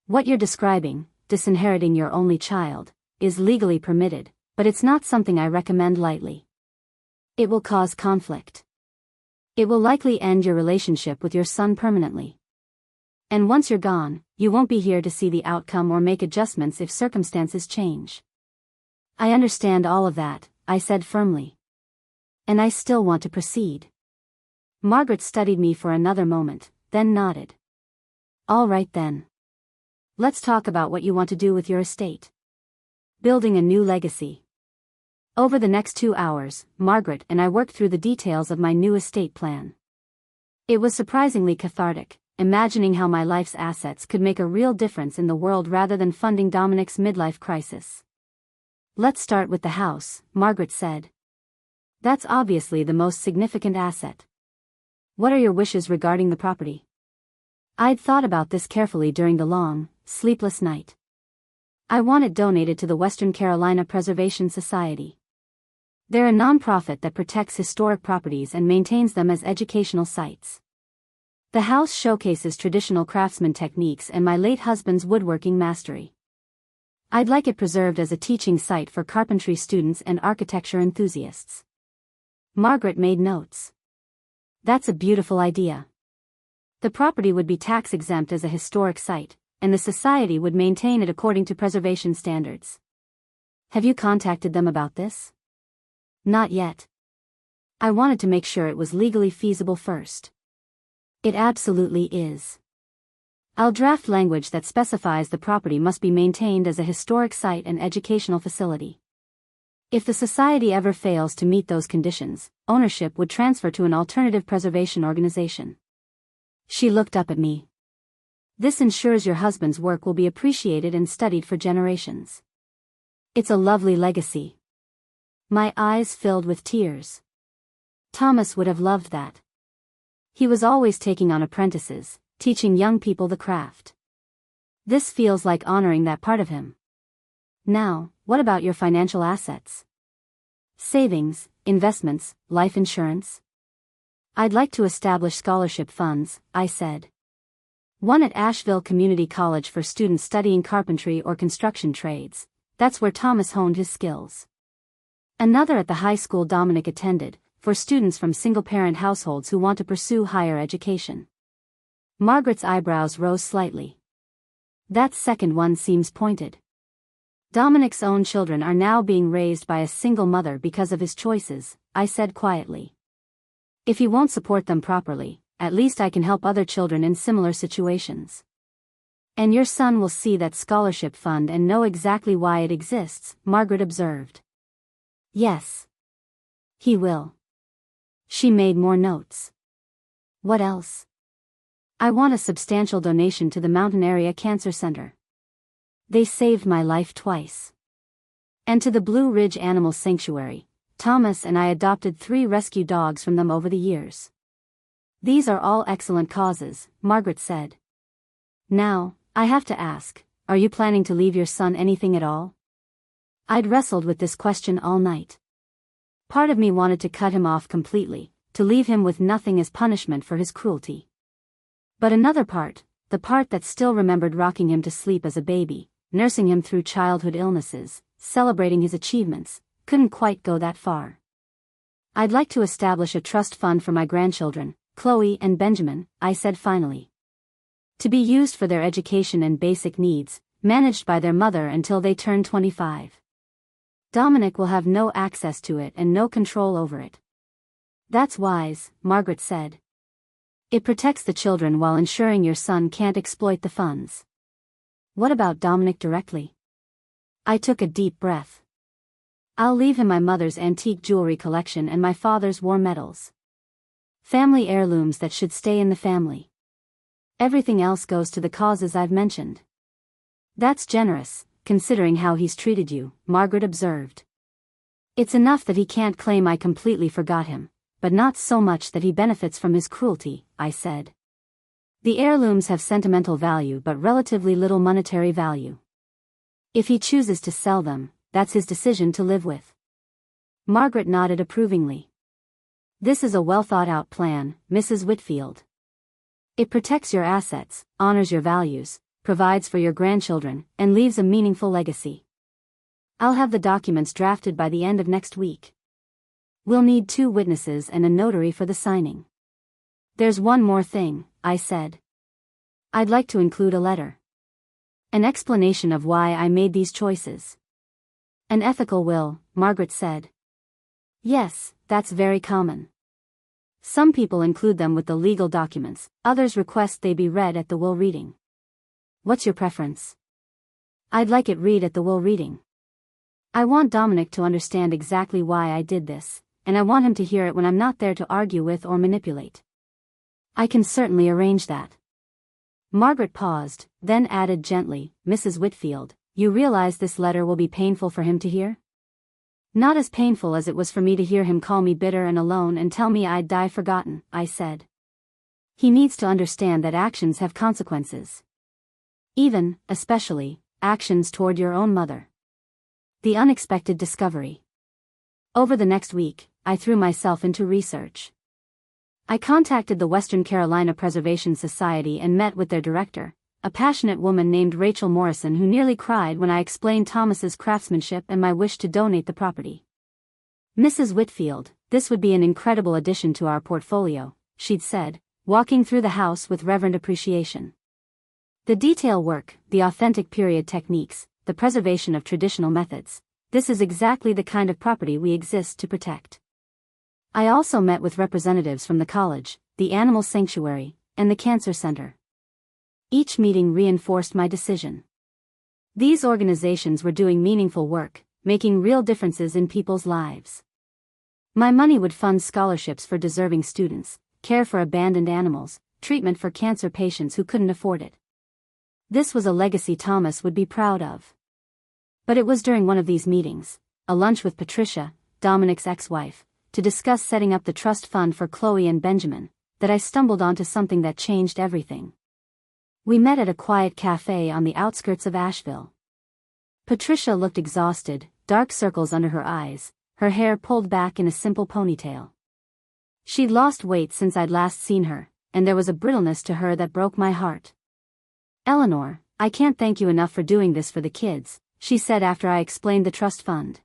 What you're describing, disinheriting your only child, is legally permitted, but it's not something I recommend lightly. It will cause conflict. It will likely end your relationship with your son permanently. And once you're gone, you won't be here to see the outcome or make adjustments if circumstances change. I understand all of that, I said firmly. And I still want to proceed. Margaret studied me for another moment, then nodded. All right then. Let's talk about what you want to do with your estate. Building a new legacy. Over the next 2 hours, Margaret and I worked through the details of my new estate plan. It was surprisingly cathartic, imagining how my life's assets could make a real difference in the world rather than funding Dominic's midlife crisis. Let's start with the house, Margaret said. That's obviously the most significant asset. What are your wishes regarding the property? I'd thought about this carefully during the long, sleepless night. I want it donated to the Western Carolina Preservation Society. They're a nonprofit that protects historic properties and maintains them as educational sites. The house showcases traditional craftsman techniques and my late husband's woodworking mastery. I'd like it preserved as a teaching site for carpentry students and architecture enthusiasts. Margaret made notes. That's a beautiful idea. The property would be tax-exempt as a historic site, and the society would maintain it according to preservation standards. Have you contacted them about this? Not yet. I wanted to make sure it was legally feasible first. It absolutely is. I'll draft language that specifies the property must be maintained as a historic site and educational facility. If the society ever fails to meet those conditions, ownership would transfer to an alternative preservation organization. She looked up at me. This ensures your husband's work will be appreciated and studied for generations. It's a lovely legacy. My eyes filled with tears. Thomas would have loved that. He was always taking on apprentices, teaching young people the craft. This feels like honoring that part of him. Now, what about your financial assets? Savings, investments, life insurance? I'd like to establish scholarship funds, I said. One at Asheville Community College for students studying carpentry or construction trades. That's where Thomas honed his skills. Another at the high school Dominic attended, for students from single-parent households who want to pursue higher education. Margaret's eyebrows rose slightly. That second one seems pointed. Dominic's own children are now being raised by a single mother because of his choices, I said quietly. If he won't support them properly, at least I can help other children in similar situations. And your son will see that scholarship fund and know exactly why it exists, Margaret observed. Yes. He will. She made more notes. What else? I want a substantial donation to the Mountain Area Cancer Center. They saved my life twice. And to the Blue Ridge Animal Sanctuary. Thomas and I adopted 3 rescue dogs from them over the years. These are all excellent causes, Margaret said. Now, I have to ask, are you planning to leave your son anything at all? I'd wrestled with this question all night. Part of me wanted to cut him off completely, to leave him with nothing as punishment for his cruelty. But another part, the part that still remembered rocking him to sleep as a baby, nursing him through childhood illnesses, celebrating his achievements, couldn't quite go that far. I'd like to establish a trust fund for my grandchildren, Chloe and Benjamin, I said finally. To be used for their education and basic needs, managed by their mother until they turn 25. Dominic will have no access to it and no control over it. That's wise, Margaret said. It protects the children while ensuring your son can't exploit the funds. What about Dominic directly? I took a deep breath. I'll leave him my mother's antique jewelry collection and my father's war medals. Family heirlooms that should stay in the family. Everything else goes to the causes I've mentioned. That's generous, considering how he's treated you, Margaret observed. It's enough that he can't claim I completely forgot him, but not so much that he benefits from his cruelty, I said. The heirlooms have sentimental value but relatively little monetary value. If he chooses to sell them, that's his decision to live with. Margaret nodded approvingly. This is a well-thought-out plan, Mrs. Whitfield. It protects your assets, honors your values, provides for your grandchildren, and leaves a meaningful legacy. I'll have the documents drafted by the end of next week. We'll need 2 witnesses and a notary for the signing. There's one more thing, I said. I'd like to include a letter. An explanation of why I made these choices. An ethical will, Margaret said. Yes, that's very common. Some people include them with the legal documents, others request they be read at the will reading. What's your preference? I'd like it read at the will reading. I want Dominic to understand exactly why I did this, and I want him to hear it when I'm not there to argue with or manipulate. I can certainly arrange that. Margaret paused, then added gently, Mrs. Whitfield, you realize this letter will be painful for him to hear? Not as painful as it was for me to hear him call me bitter and alone and tell me I'd die forgotten, I said. He needs to understand that actions have consequences. Even, especially, actions toward your own mother. The unexpected discovery. Over the next week, I threw myself into research. I contacted the Western Carolina Preservation Society and met with their director, a passionate woman named Rachel Morrison who nearly cried when I explained Thomas's craftsmanship and my wish to donate the property. Mrs. Whitfield, this would be an incredible addition to our portfolio, she'd said, walking through the house with reverent appreciation. The detail work, the authentic period techniques, the preservation of traditional methods, this is exactly the kind of property we exist to protect. I also met with representatives from the college, the animal sanctuary, and the cancer center. Each meeting reinforced my decision. These organizations were doing meaningful work, making real differences in people's lives. My money would fund scholarships for deserving students, care for abandoned animals, treatment for cancer patients who couldn't afford it. This was a legacy Thomas would be proud of. But it was during one of these meetings, a lunch with Patricia, Dominic's ex-wife, to discuss setting up the trust fund for Chloe and Benjamin, that I stumbled onto something that changed everything. We met at a quiet cafe on the outskirts of Asheville. Patricia looked exhausted, dark circles under her eyes, her hair pulled back in a simple ponytail. She'd lost weight since I'd last seen her, and there was a brittleness to her that broke my heart. Eleanor, I can't thank you enough for doing this for the kids, she said after I explained the trust fund.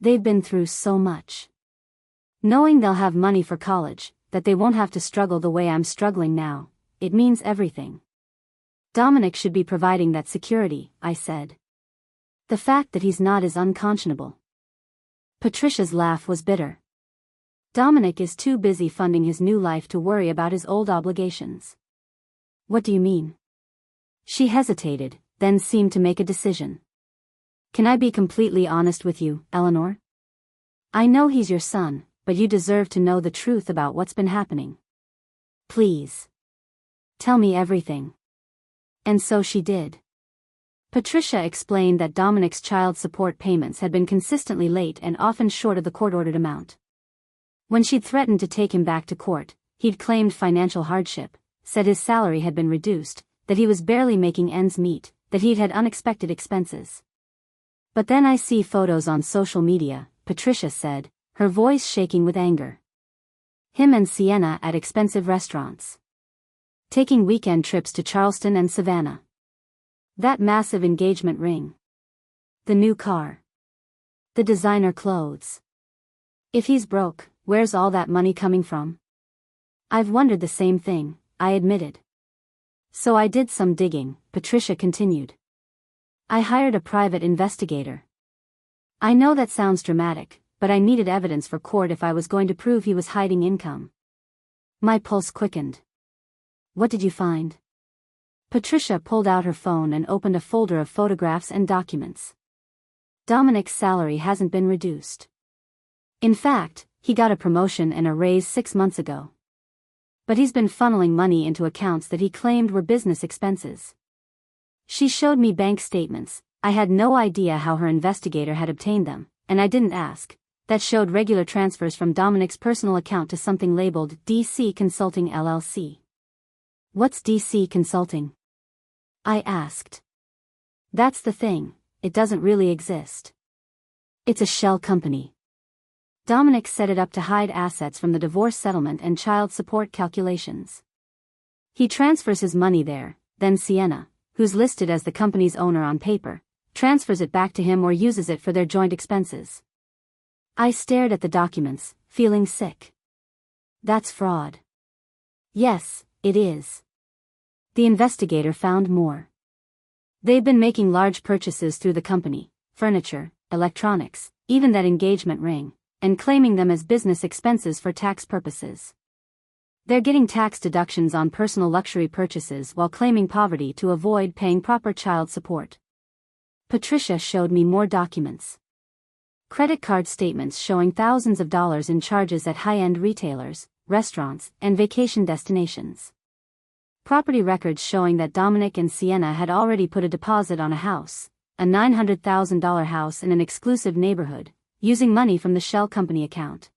They've been through so much. Knowing they'll have money for college, that they won't have to struggle the way I'm struggling now, it means everything. Dominic should be providing that security, I said. The fact that he's not is unconscionable. Patricia's laugh was bitter. Dominic is too busy funding his new life to worry about his old obligations. What do you mean? She hesitated, then seemed to make a decision. Can I be completely honest with you, Eleanor? I know he's your son, but you deserve to know the truth about what's been happening. Please. Tell me everything. And so she did. Patricia explained that Dominic's child support payments had been consistently late and often short of the court-ordered amount. When she'd threatened to take him back to court, he'd claimed financial hardship, said his salary had been reduced, that he was barely making ends meet, that he'd had unexpected expenses. But then I see photos on social media, Patricia said, her voice shaking with anger. Him and Sienna at expensive restaurants. Taking weekend trips to Charleston and Savannah. That massive engagement ring. The new car. The designer clothes. If he's broke, where's all that money coming from? I've wondered the same thing, I admitted. So I did some digging, Patricia continued. I hired a private investigator. I know that sounds dramatic, but I needed evidence for court if I was going to prove he was hiding income. My pulse quickened. What did you find? Patricia pulled out her phone and opened a folder of photographs and documents. Dominic's salary hasn't been reduced. In fact, he got a promotion and a raise 6 months ago. But he's been funneling money into accounts that he claimed were business expenses. She showed me bank statements. I had no idea how her investigator had obtained them, and I didn't ask. That showed regular transfers from Dominic's personal account to something labeled DC Consulting LLC. What's DC Consulting? I asked. That's the thing, it doesn't really exist. It's a shell company. Dominic set it up to hide assets from the divorce settlement and child support calculations. He transfers his money there, then Sienna, who's listed as the company's owner on paper, transfers it back to him or uses it for their joint expenses. I stared at the documents, feeling sick. That's fraud. Yes, it is. The investigator found more. They've been making large purchases through the company, furniture, electronics, even that engagement ring, and claiming them as business expenses for tax purposes. They're getting tax deductions on personal luxury purchases while claiming poverty to avoid paying proper child support. Patricia showed me more documents. Credit card statements showing thousands of dollars in charges at high-end retailers, restaurants, and vacation destinations. Property records showing that Dominic and Sienna had already put a deposit on a house, a $900,000 house in an exclusive neighborhood, using money from the shell company account.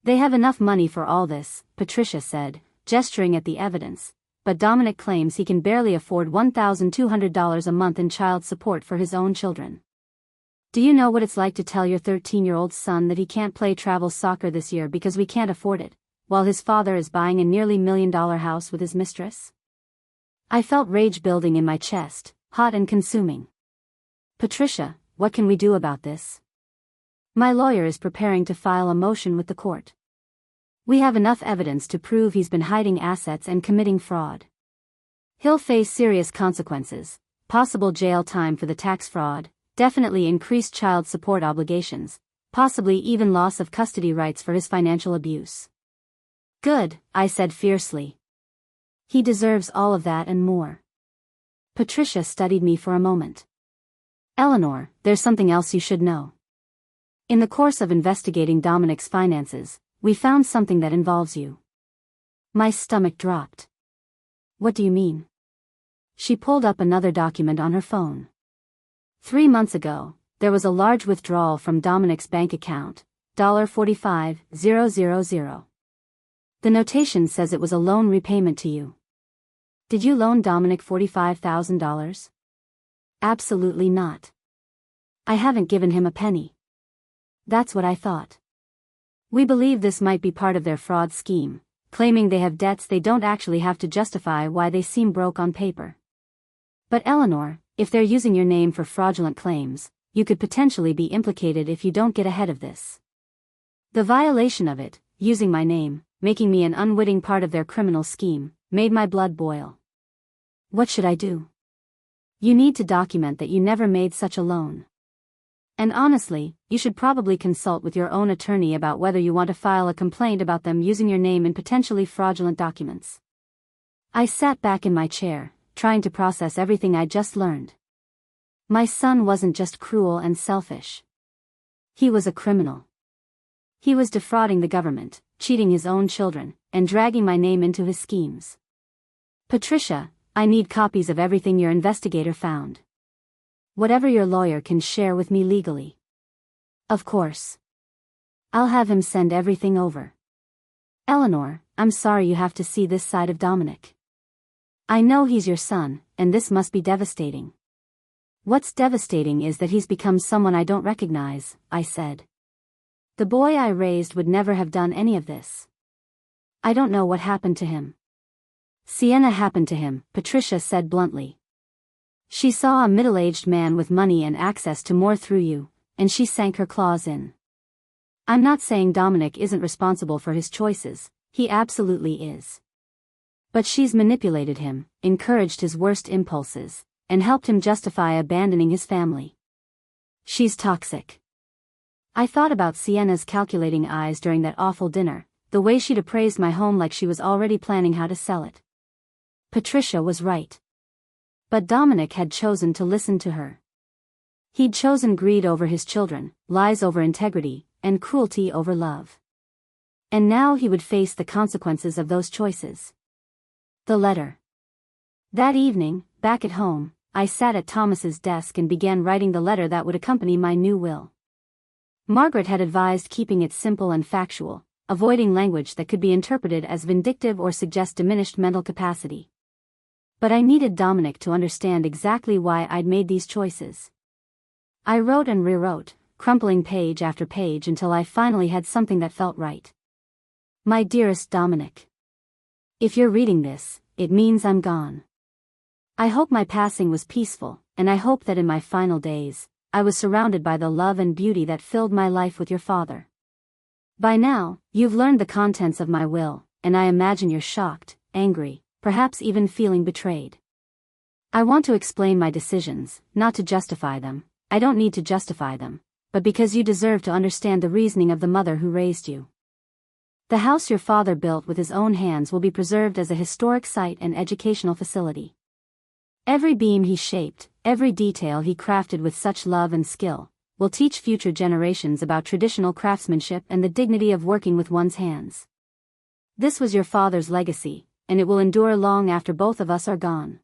They have enough money for all this, Patricia said, gesturing at the evidence, but Dominic claims he can barely afford $1,200 a month in child support for his own children. Do you know what it's like to tell your 13-year-old son that he can't play travel soccer this year because we can't afford it, while his father is buying a nearly $1 million house with his mistress? I felt rage building in my chest, hot and consuming. Patricia, what can we do about this? My lawyer is preparing to file a motion with the court. We have enough evidence to prove he's been hiding assets and committing fraud. He'll face serious consequences, possible jail time for the tax fraud, definitely increased child support obligations, possibly even loss of custody rights for his financial abuse. Good, I said fiercely. He deserves all of that and more. Patricia studied me for a moment. Eleanor, there's something else you should know. In the course of investigating Dominic's finances, we found something that involves you. My stomach dropped. What do you mean? She pulled up another document on her phone. 3 months ago, there was a large withdrawal from Dominic's bank account, $45,000. The notation says it was a loan repayment to you. Did you loan Dominic $45,000? Absolutely not. I haven't given him a penny. That's what I thought. We believe this might be part of their fraud scheme, claiming they have debts they don't actually have to justify why they seem broke on paper. But Eleanor, if they're using your name for fraudulent claims, you could potentially be implicated if you don't get ahead of this. The violation of it, using my name, making me an unwitting part of their criminal scheme, made my blood boil. What should I do? You need to document that you never made such a loan. And honestly, you should probably consult with your own attorney about whether you want to file a complaint about them using your name in potentially fraudulent documents. I sat back in my chair, trying to process everything I just learned. My son wasn't just cruel and selfish. He was a criminal. He was defrauding the government, cheating his own children, and dragging my name into his schemes. Patricia, I need copies of everything your investigator found. Whatever your lawyer can share with me legally. Of course. I'll have him send everything over. Eleanor, I'm sorry you have to see this side of Dominic. I know he's your son, and this must be devastating. What's devastating is that he's become someone I don't recognize, I said. The boy I raised would never have done any of this. I don't know what happened to him. Sienna happened to him, Patricia said bluntly. She saw a middle-aged man with money and access to more through you, and she sank her claws in. I'm not saying Dominic isn't responsible for his choices, he absolutely is. But she's manipulated him, encouraged his worst impulses, and helped him justify abandoning his family. She's toxic. I thought about Sienna's calculating eyes during that awful dinner, the way she'd appraised my home like she was already planning how to sell it. Patricia was right. But Dominic had chosen to listen to her. He'd chosen greed over his children, lies over integrity, and cruelty over love. And now he would face the consequences of those choices. The letter. That evening, back at home, I sat at Thomas's desk and began writing the letter that would accompany my new will. Margaret had advised keeping it simple and factual, avoiding language that could be interpreted as vindictive or suggest diminished mental capacity. But I needed Dominic to understand exactly why I'd made these choices. I wrote and rewrote, crumpling page after page until I finally had something that felt right. My dearest Dominic. If you're reading this, it means I'm gone. I hope my passing was peaceful, and I hope that in my final days, I was surrounded by the love and beauty that filled my life with your father. By now, you've learned the contents of my will, and I imagine you're shocked, angry, perhaps even feeling betrayed. I want to explain my decisions, not to justify them. I don't need to justify them, but because you deserve to understand the reasoning of the mother who raised you. The house your father built with his own hands will be preserved as a historic site and educational facility. Every beam he shaped, every detail he crafted with such love and skill, will teach future generations about traditional craftsmanship and the dignity of working with one's hands. This was your father's legacy, and it will endure long after both of us are gone.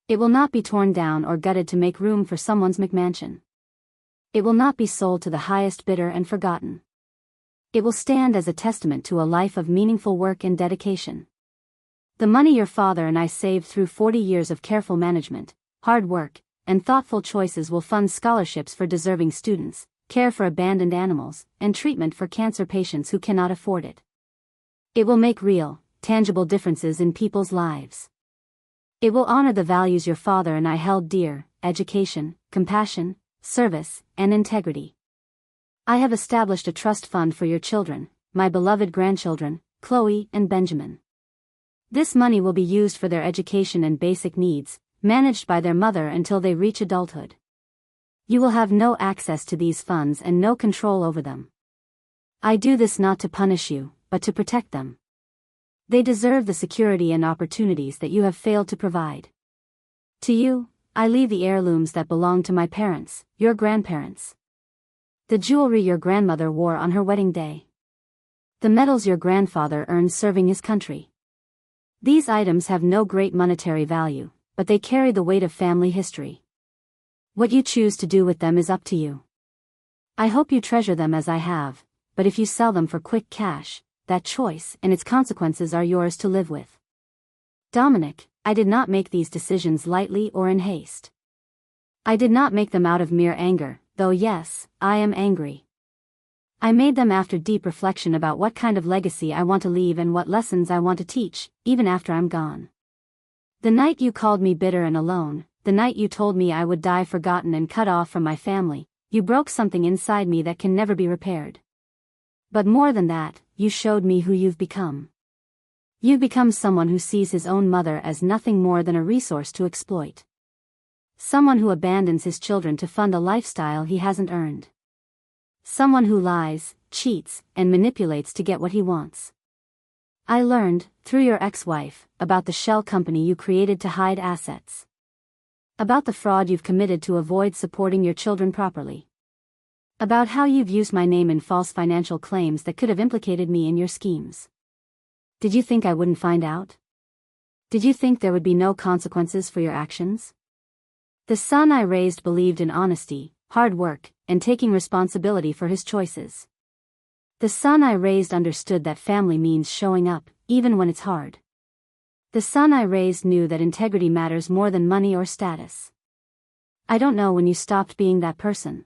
It will not be torn down or gutted to make room for someone's McMansion. It will not be sold to the highest bidder and forgotten. It will stand as a testament to a life of meaningful work and dedication. The money your father and I saved through 40 years of careful management, hard work, and thoughtful choices will fund scholarships for deserving students, care for abandoned animals, and treatment for cancer patients who cannot afford it. It will make real, tangible differences in people's lives. It will honor the values your father and I held dear: education, compassion, service, and integrity. I have established a trust fund for your children, my beloved grandchildren, Chloe and Benjamin. This money will be used for their education and basic needs, managed by their mother until they reach adulthood. You will have no access to these funds and no control over them. I do this not to punish you, but to protect them. They deserve the security and opportunities that you have failed to provide. To you, I leave the heirlooms that belong to my parents, your grandparents. The jewelry your grandmother wore on her wedding day. The medals your grandfather earned serving his country. These items have no great monetary value, but they carry the weight of family history. What you choose to do with them is up to you. I hope you treasure them as I have, but if you sell them for quick cash, that choice and its consequences are yours to live with. Dominic, I did not make these decisions lightly or in haste. I did not make them out of mere anger, though yes, I am angry. I made them after deep reflection about what kind of legacy I want to leave and what lessons I want to teach, even after I'm gone. The night you called me bitter and alone, the night you told me I would die forgotten and cut off from my family, you broke something inside me that can never be repaired. But more than that, you showed me who you've become. You've become someone who sees his own mother as nothing more than a resource to exploit. Someone who abandons his children to fund a lifestyle he hasn't earned. Someone who lies, cheats, and manipulates to get what he wants. I learned, through your ex-wife, about the shell company you created to hide assets. About the fraud you've committed to avoid supporting your children properly. About how you've used my name in false financial claims that could have implicated me in your schemes. Did you think I wouldn't find out? Did you think there would be no consequences for your actions? The son I raised believed in honesty, hard work, and taking responsibility for his choices. The son I raised understood that family means showing up, even when it's hard. The son I raised knew that integrity matters more than money or status. I don't know when you stopped being that person.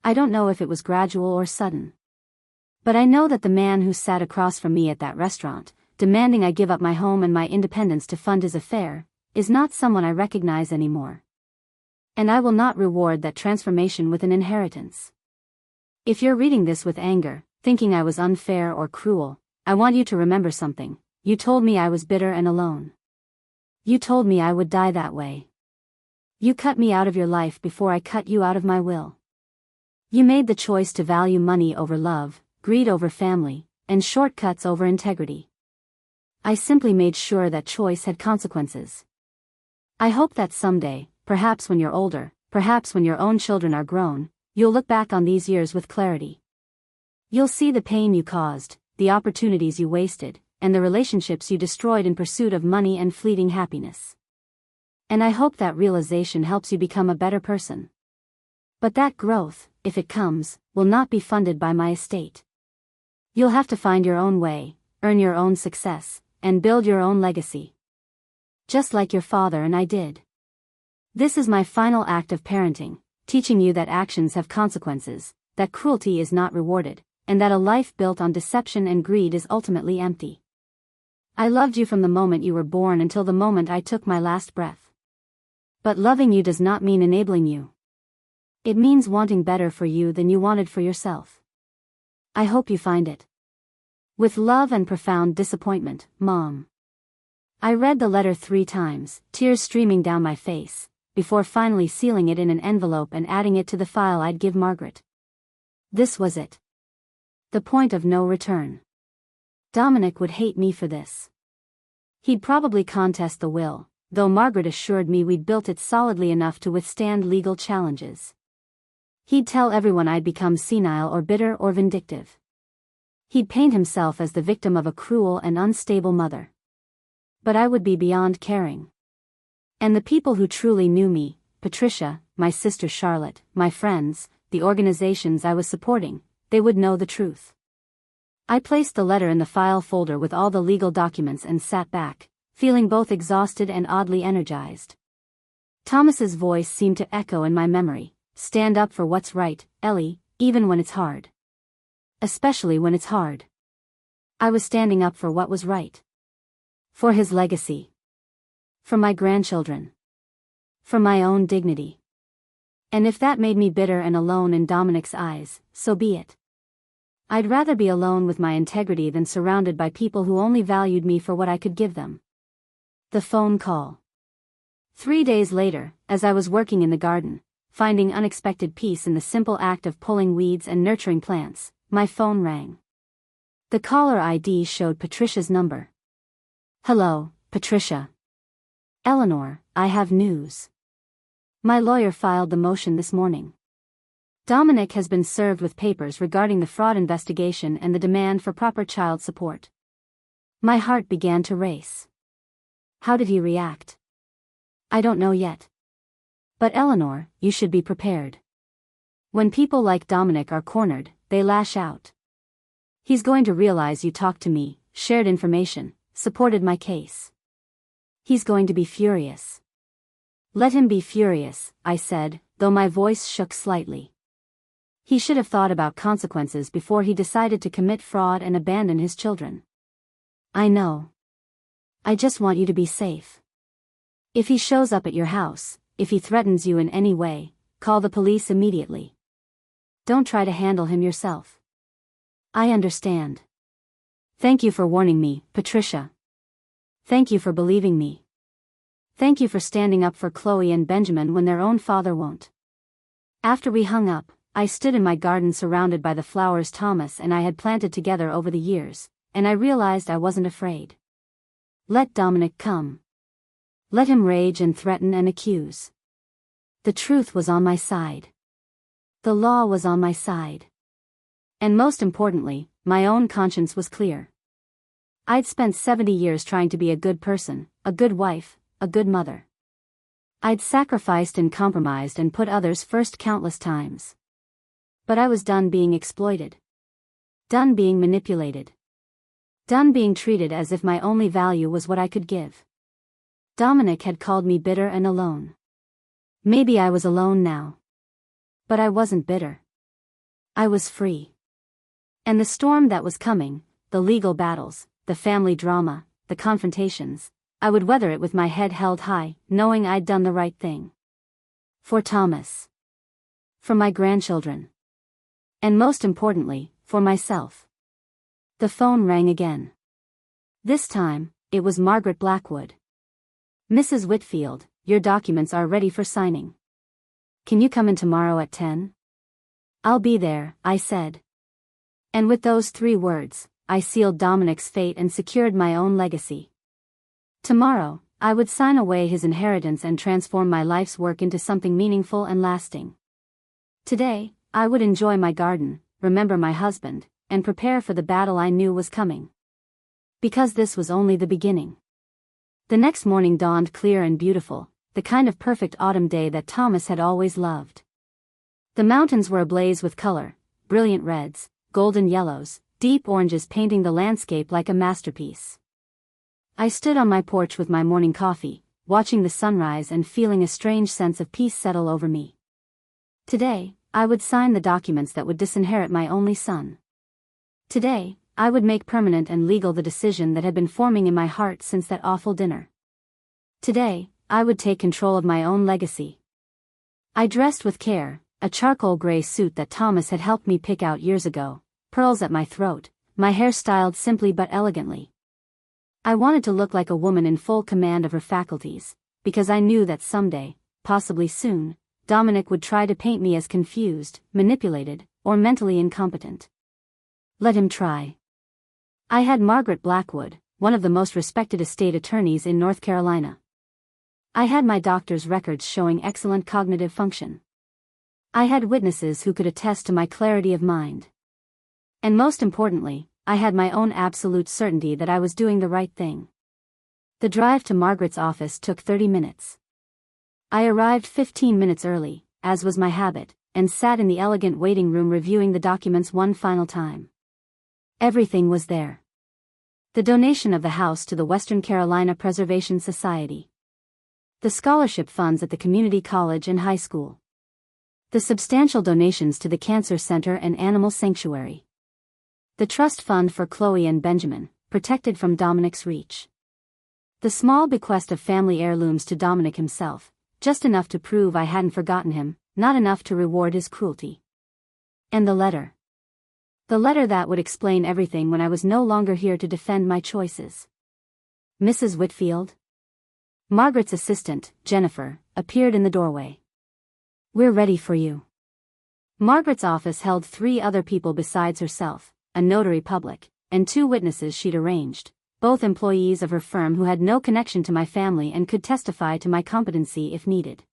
I don't know if it was gradual or sudden. But I know that the man who sat across from me at that restaurant, demanding I give up my home and my independence to fund his affair, is not someone I recognize anymore. And I will not reward that transformation with an inheritance. If you're reading this with anger, thinking I was unfair or cruel, I want you to remember something. You told me I was bitter and alone. You told me I would die that way. You cut me out of your life before I cut you out of my will. You made the choice to value money over love, greed over family, and shortcuts over integrity. I simply made sure that choice had consequences. I hope that someday, perhaps when you're older, perhaps when your own children are grown, you'll look back on these years with clarity. You'll see the pain you caused, the opportunities you wasted, and the relationships you destroyed in pursuit of money and fleeting happiness. And I hope that realization helps you become a better person. But that growth, if it comes, will not be funded by my estate. You'll have to find your own way, earn your own success, and build your own legacy. Just like your father and I did. This is my final act of parenting, teaching you that actions have consequences, that cruelty is not rewarded, and that a life built on deception and greed is ultimately empty. I loved you from the moment you were born until the moment I took my last breath. But loving you does not mean enabling you. It means wanting better for you than you wanted for yourself. I hope you find it. With love and profound disappointment, Mom. I read the letter 3 times, tears streaming down my face, before finally sealing it in an envelope and adding it to the file I'd give Margaret. This was it. The point of no return. Dominic would hate me for this. He'd probably contest the will, though Margaret assured me we'd built it solidly enough to withstand legal challenges. He'd tell everyone I'd become senile or bitter or vindictive. He'd paint himself as the victim of a cruel and unstable mother. But I would be beyond caring. And the people who truly knew me, Patricia, my sister Charlotte, my friends, the organizations I was supporting, they would know the truth. I placed the letter in the file folder with all the legal documents and sat back, feeling both exhausted and oddly energized. Thomas's voice seemed to echo in my memory. Stand up for what's right, Ellie, even when it's hard. Especially when it's hard. I was standing up for what was right. For his legacy. For my grandchildren. For my own dignity. And if that made me bitter and alone in Dominic's eyes, so be it. I'd rather be alone with my integrity than surrounded by people who only valued me for what I could give them. The phone call. 3 days later, as I was working in the garden, finding unexpected peace in the simple act of pulling weeds and nurturing plants, my phone rang. The caller ID showed Patricia's number. Hello, Patricia. Eleanor, I have news. My lawyer filed the motion this morning. Dominic has been served with papers regarding the fraud investigation and the demand for proper child support. My heart began to race. How did he react? I don't know yet. But Eleanor, you should be prepared. When people like Dominic are cornered, they lash out. He's going to realize you talked to me, shared information, supported my case. He's going to be furious. Let him be furious, I said, though my voice shook slightly. He should have thought about consequences before he decided to commit fraud and abandon his children. I know. I just want you to be safe. If he shows up at your house, if he threatens you in any way, call the police immediately. Don't try to handle him yourself. I understand. Thank you for warning me, Patricia. Thank you for believing me. Thank you for standing up for Chloe and Benjamin when their own father won't. After we hung up, I stood in my garden surrounded by the flowers Thomas and I had planted together over the years, and I realized I wasn't afraid. Let Dominic come. Let him rage and threaten and accuse. The truth was on my side. The law was on my side. And most importantly, my own conscience was clear. I'd spent 70 years trying to be a good person, a good wife, a good mother. I'd sacrificed and compromised and put others first countless times. But I was done being exploited. Done being manipulated. Done being treated as if my only value was what I could give. Dominic had called me bitter and alone. Maybe I was alone now. But I wasn't bitter. I was free. And the storm that was coming, the legal battles, the family drama, the confrontations, I would weather it with my head held high, knowing I'd done the right thing. For Thomas. For my grandchildren. And most importantly, for myself. The phone rang again. This time, it was Margaret Blackwood. "Mrs. Whitfield, your documents are ready for signing. Can you come in tomorrow at 10? "I'll be there," I said. And with those 3 words, I sealed Dominic's fate and secured my own legacy. Tomorrow, I would sign away his inheritance and transform my life's work into something meaningful and lasting. Today, I would enjoy my garden, remember my husband, and prepare for the battle I knew was coming. Because this was only the beginning. The next morning dawned clear and beautiful, the kind of perfect autumn day that Thomas had always loved. The mountains were ablaze with color, brilliant reds, golden yellows, deep oranges painting the landscape like a masterpiece. I stood on my porch with my morning coffee, watching the sunrise and feeling a strange sense of peace settle over me. Today, I would sign the documents that would disinherit my only son. Today, I would make permanent and legal the decision that had been forming in my heart since that awful dinner. Today, I would take control of my own legacy. I dressed with care, a charcoal gray suit that Thomas had helped me pick out years ago, pearls at my throat, my hair styled simply but elegantly. I wanted to look like a woman in full command of her faculties, because I knew that someday, possibly soon, Dominic would try to paint me as confused, manipulated, or mentally incompetent. Let him try. I had Margaret Blackwood, one of the most respected estate attorneys in North Carolina. I had my doctor's records showing excellent cognitive function. I had witnesses who could attest to my clarity of mind. And most importantly, I had my own absolute certainty that I was doing the right thing. The drive to Margaret's office took 30 minutes. I arrived 15 minutes early, as was my habit, and sat in the elegant waiting room reviewing the documents one final time. Everything was there. The donation of the house to the Western Carolina Preservation Society. The scholarship funds at the community college and high school. The substantial donations to the Cancer Center and Animal Sanctuary. The trust fund for Chloe and Benjamin, protected from Dominic's reach. The small bequest of family heirlooms to Dominic himself, just enough to prove I hadn't forgotten him, not enough to reward his cruelty. And the letter. The letter that would explain everything when I was no longer here to defend my choices. "Mrs. Whitfield?" Margaret's assistant, Jennifer, appeared in the doorway. "We're ready for you." Margaret's office held 3 other people besides herself, a notary public, and 2 witnesses she'd arranged, both employees of her firm who had no connection to my family and could testify to my competency if needed.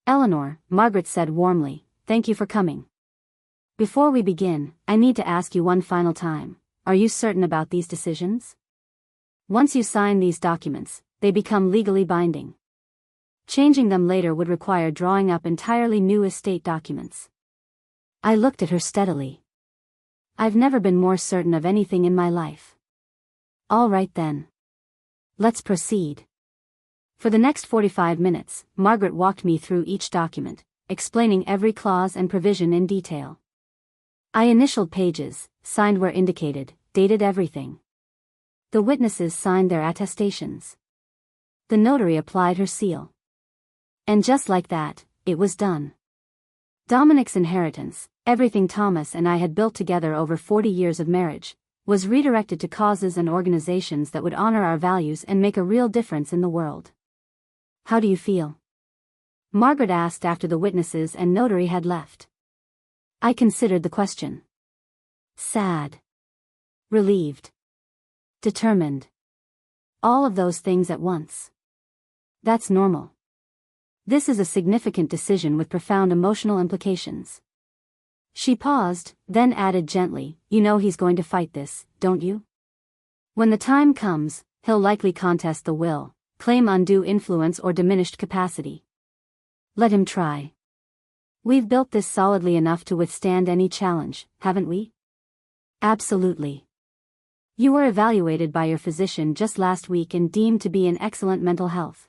"Eleanor," Margaret said warmly, "thank you for coming. Before we begin, I need to ask you one final time, are you certain about these decisions? Once you sign these documents, they become legally binding. Changing them later would require drawing up entirely new estate documents." I looked at her steadily. I've never been more certain of anything in my life. "All right then. Let's proceed." For the next 45 minutes, Margaret walked me through each document, explaining every clause and provision in detail. I initialed pages, signed where indicated, dated everything. The witnesses signed their attestations. The notary applied her seal. And just like that, it was done. Dominic's inheritance, everything Thomas and I had built together over 40 years of marriage, was redirected to causes and organizations that would honor our values and make a real difference in the world. "How do you feel?" Margaret asked after the witnesses and notary had left. I considered the question. Sad. Relieved. Determined. All of those things at once. That's normal. This is a significant decision with profound emotional implications. She paused, then added gently, "You know he's going to fight this, don't you? When the time comes, he'll likely contest the will, claim undue influence or diminished capacity. Let him try. We've built this solidly enough to withstand any challenge, haven't we?" "Absolutely. You were evaluated by your physician just last week and deemed to be in excellent mental health.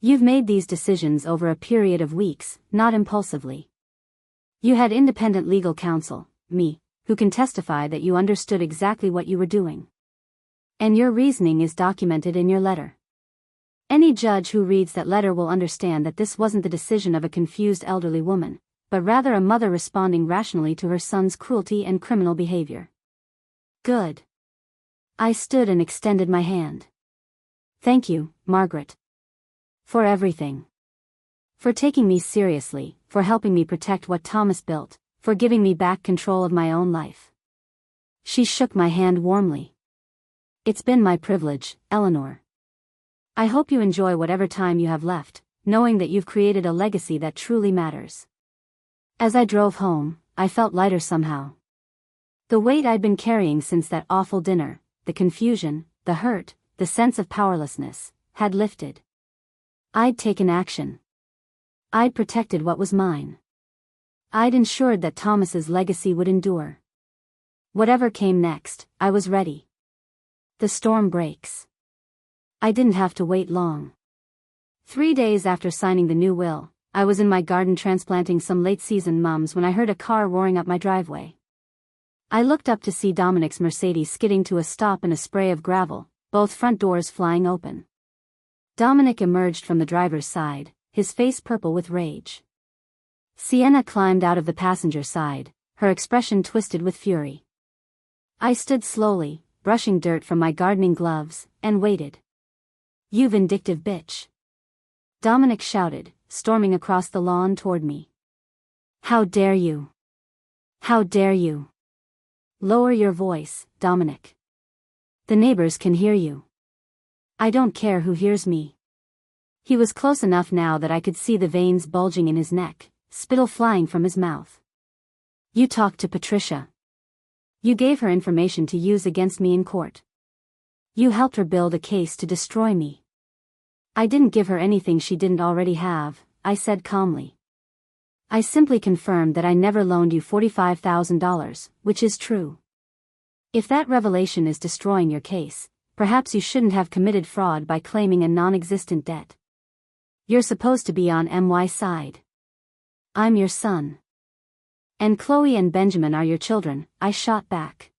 You've made these decisions over a period of weeks, not impulsively. You had independent legal counsel, me, who can testify that you understood exactly what you were doing. And your reasoning is documented in your letter. Any judge who reads that letter will understand that this wasn't the decision of a confused elderly woman, but rather a mother responding rationally to her son's cruelty and criminal behavior." "Good. I stood and extended my hand. Thank you, Margaret. For everything. For taking me seriously, for helping me protect what Thomas built, for giving me back control of my own life. She shook my hand warmly. It's been my privilege, Eleanor. I hope you enjoy whatever time you have left, knowing that you've created a legacy that truly matters. As I drove home, I felt lighter somehow. The weight I'd been carrying since that awful dinner, the confusion, the hurt, the sense of powerlessness, had lifted. I'd taken action. I'd protected what was mine. I'd ensured that Thomas's legacy would endure. Whatever came next, I was ready. The storm breaks. I didn't have to wait long. 3 days after signing the new will, I was in my garden transplanting some late-season mums when I heard a car roaring up my driveway. I looked up to see Dominic's Mercedes skidding to a stop in a spray of gravel, both front doors flying open. Dominic emerged from the driver's side, his face purple with rage. Sienna climbed out of the passenger side, her expression twisted with fury. I stood slowly, brushing dirt from my gardening gloves, and waited. "You vindictive bitch!" Dominic shouted, storming across the lawn toward me. "How dare you! How dare you! Lower your voice, Dominic. The neighbors can hear you." "I don't care who hears me." He was close enough now that I could see the veins bulging in his neck, spittle flying from his mouth. "You talked to Patricia. You gave her information to use against me in court. You helped her build a case to destroy me." "I didn't give her anything she didn't already have," I said calmly. "I simply confirmed that I never loaned you $45,000, which is true. If that revelation is destroying your case, perhaps you shouldn't have committed fraud by claiming a non-existent debt. You're supposed to be on MY's side. I'm your son. And Chloe and Benjamin are your children," I shot back.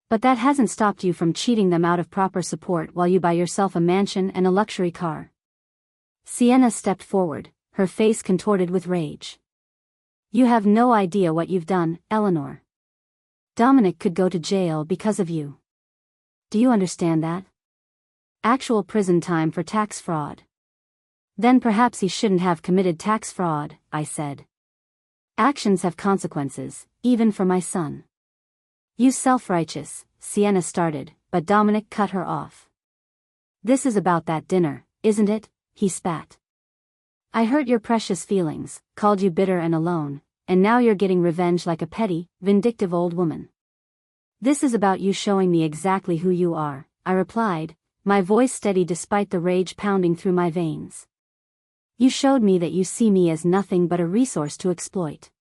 "But that hasn't stopped you from cheating them out of proper support while you buy yourself a mansion and a luxury car." Sienna stepped forward, her face contorted with rage. "You have no idea what you've done, Eleanor. Dominic could go to jail because of you. Do you understand that? Actual prison time for tax fraud." "Then perhaps he shouldn't have committed tax fraud," I said. "Actions have consequences, even for my son." "You self-righteous," Sienna started, but Dominic cut her off. "This is about that dinner, isn't it?" he spat. "I hurt your precious feelings, called you bitter and alone, and now you're getting revenge like a petty, vindictive old woman. This is about you showing me exactly who you are," I replied, my voice steady despite the rage pounding through my veins. "You showed me that you see me as nothing but a resource to exploit.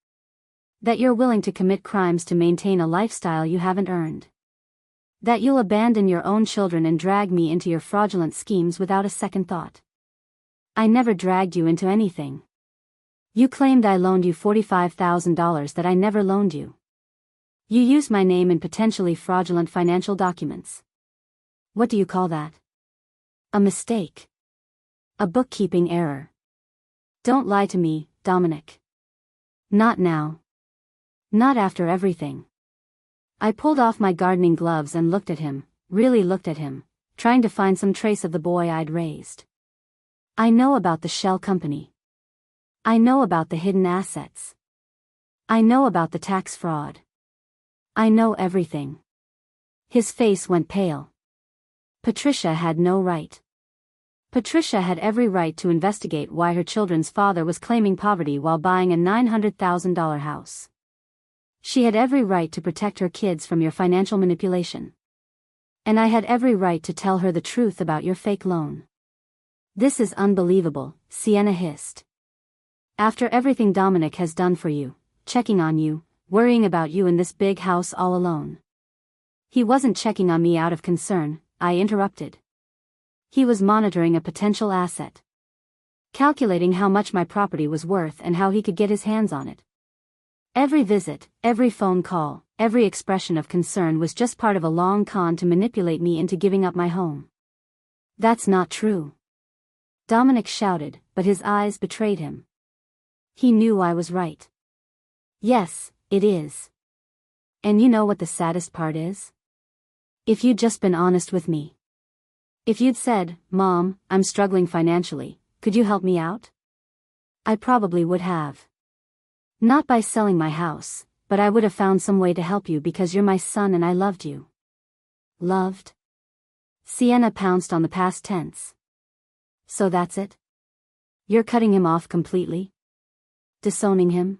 That you're willing to commit crimes to maintain a lifestyle you haven't earned. That you'll abandon your own children and drag me into your fraudulent schemes without a second thought. I never dragged you into anything. You claimed I loaned you $45,000 that I never loaned you. You used my name in potentially fraudulent financial documents. What do you call that? A mistake. A bookkeeping error. Don't lie to me, Dominic. Not now. Not after everything." I pulled off my gardening gloves and looked at him, really looked at him, trying to find some trace of the boy I'd raised. "I know about the shell company. I know about the hidden assets. I know about the tax fraud. I know everything." His face went pale. Patricia had no right. Patricia had every right to investigate why her children's father was claiming poverty while buying a $900,000 house. She had every right to protect her kids from your financial manipulation. And I had every right to tell her the truth about your fake loan. "This is unbelievable," Sienna hissed. "After everything Dominic has done for you, checking on you, worrying about you in this big house all alone." "He wasn't checking on me out of concern," I interrupted. "He was monitoring a potential asset. Calculating how much my property was worth and how he could get his hands on it. Every visit, every phone call, every expression of concern was just part of a long con to manipulate me into giving up my home." "That's not true," Dominic shouted, but his eyes betrayed him. He knew I was right. "Yes, it is. And you know what the saddest part is? If you'd just been honest with me. If you'd said, Mom, I'm struggling financially, could you help me out? I probably would have. Not by selling my house, but I would have found some way to help you because you're my son and I loved you. Loved? Sienna pounced on the past tense. So that's it? You're cutting him off completely? Disowning him?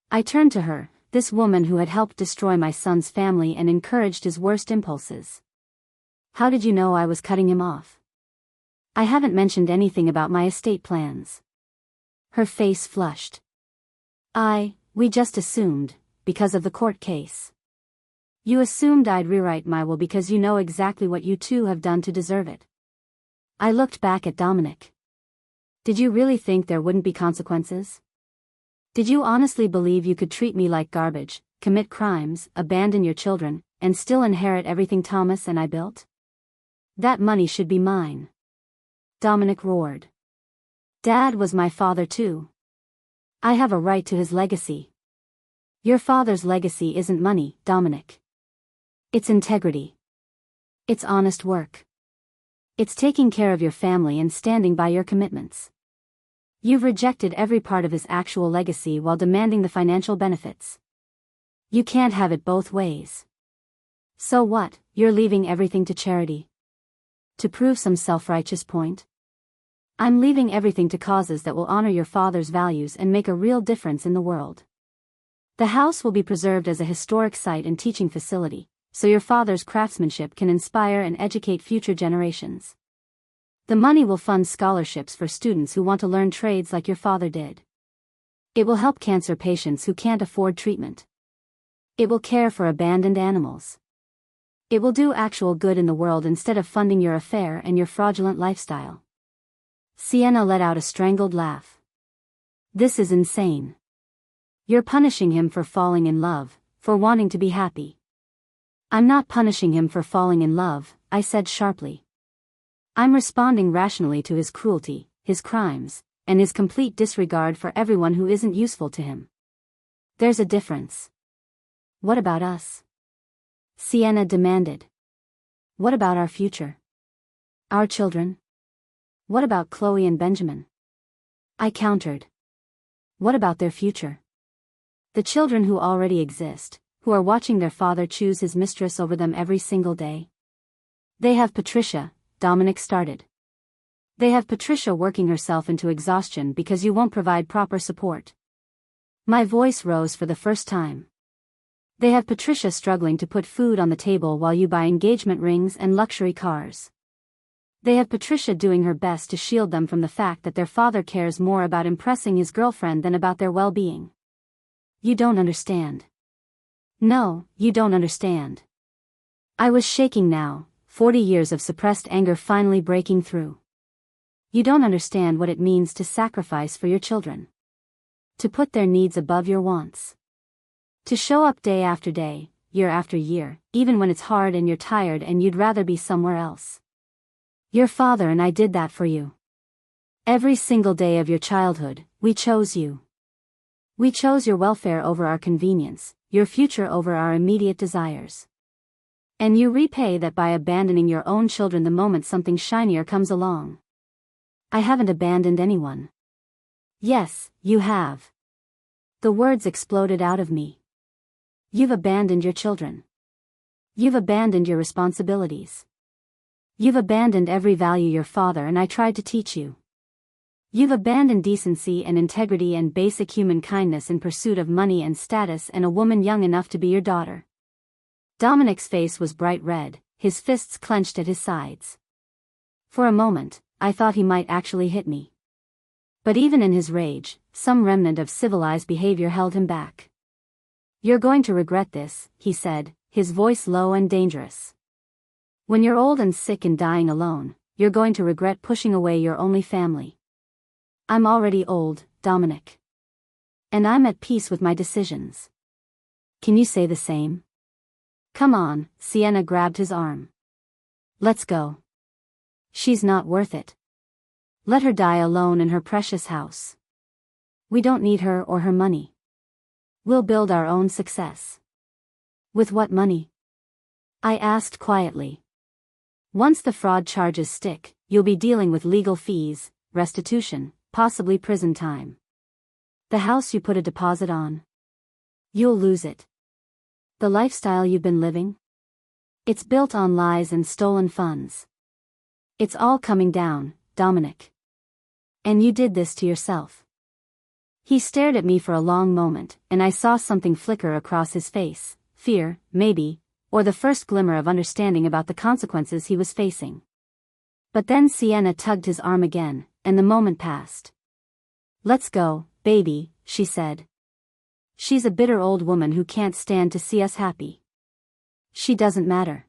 I turned to her, this woman who had helped destroy my son's family and encouraged his worst impulses. How did you know I was cutting him off? I haven't mentioned anything about my estate plans. Her face flushed. We just assumed, because of the court case. You assumed I'd rewrite my will because you know exactly what you two have done to deserve it. I looked back at Dominic. Did you really think there wouldn't be consequences? Did you honestly believe you could treat me like garbage, commit crimes, abandon your children, and still inherit everything Thomas and I built? That money should be mine. Dominic roared. Dad was my father too. I have a right to his legacy. Your father's legacy isn't money, Dominic. It's integrity. It's honest work. It's taking care of your family and standing by your commitments. You've rejected every part of his actual legacy while demanding the financial benefits. You can't have it both ways. So what, you're leaving everything to charity? To prove some self-righteous point? I'm leaving everything to causes that will honor your father's values and make a real difference in the world. The house will be preserved as a historic site and teaching facility, so your father's craftsmanship can inspire and educate future generations. The money will fund scholarships for students who want to learn trades like your father did. It will help cancer patients who can't afford treatment. It will care for abandoned animals. It will do actual good in the world instead of funding your affair and your fraudulent lifestyle. Sienna let out a strangled laugh. This is insane. You're punishing him for falling in love, for wanting to be happy. I'm not punishing him for falling in love, I said sharply. I'm responding rationally to his cruelty, his crimes, and his complete disregard for everyone who isn't useful to him. There's a difference. What about us? Sienna demanded. What about our future? Our children? What about Chloe and Benjamin? I countered. What about their future? The children who already exist, who are watching their father choose his mistress over them every single day. They have Patricia, Dominic started. They have Patricia working herself into exhaustion because you won't provide proper support. My voice rose for the first time. They have Patricia struggling to put food on the table while you buy engagement rings and luxury cars. They have Patricia doing her best to shield them from the fact that their father cares more about impressing his girlfriend than about their well-being. You don't understand. No, you don't understand. I was shaking now, 40 years of suppressed anger finally breaking through. You don't understand what it means to sacrifice for your children. To put their needs above your wants. To show up day after day, year after year, even when it's hard and you're tired and you'd rather be somewhere else. Your father and I did that for you. Every single day of your childhood, we chose you. We chose your welfare over our convenience, your future over our immediate desires. And you repay that by abandoning your own children the moment something shinier comes along. I haven't abandoned anyone. Yes, you have. The words exploded out of me. You've abandoned your children. You've abandoned your responsibilities. You've abandoned every value your father and I tried to teach you. You've abandoned decency and integrity and basic human kindness in pursuit of money and status and a woman young enough to be your daughter. Dominic's face was bright red, his fists clenched at his sides. For a moment, I thought he might actually hit me. But even in his rage, some remnant of civilized behavior held him back. You're going to regret this, he said, his voice low and dangerous. When you're old and sick and dying alone, you're going to regret pushing away your only family. I'm already old, Dominic. And I'm at peace with my decisions. Can you say the same? Come on, Sienna grabbed his arm. Let's go. She's not worth it. Let her die alone in her precious house. We don't need her or her money. We'll build our own success. With what money? I asked quietly. Once the fraud charges stick, you'll be dealing with legal fees, restitution, possibly prison time. The house you put a deposit on? You'll lose it. The lifestyle you've been living? It's built on lies and stolen funds. It's all coming down, Dominic. And you did this to yourself. He stared at me for a long moment, and I saw something flicker across his face, fear, maybe, or the first glimmer of understanding about the consequences he was facing. But then Sienna tugged his arm again, and the moment passed. "Let's go, baby," she said. "She's a bitter old woman who can't stand to see us happy. She doesn't matter."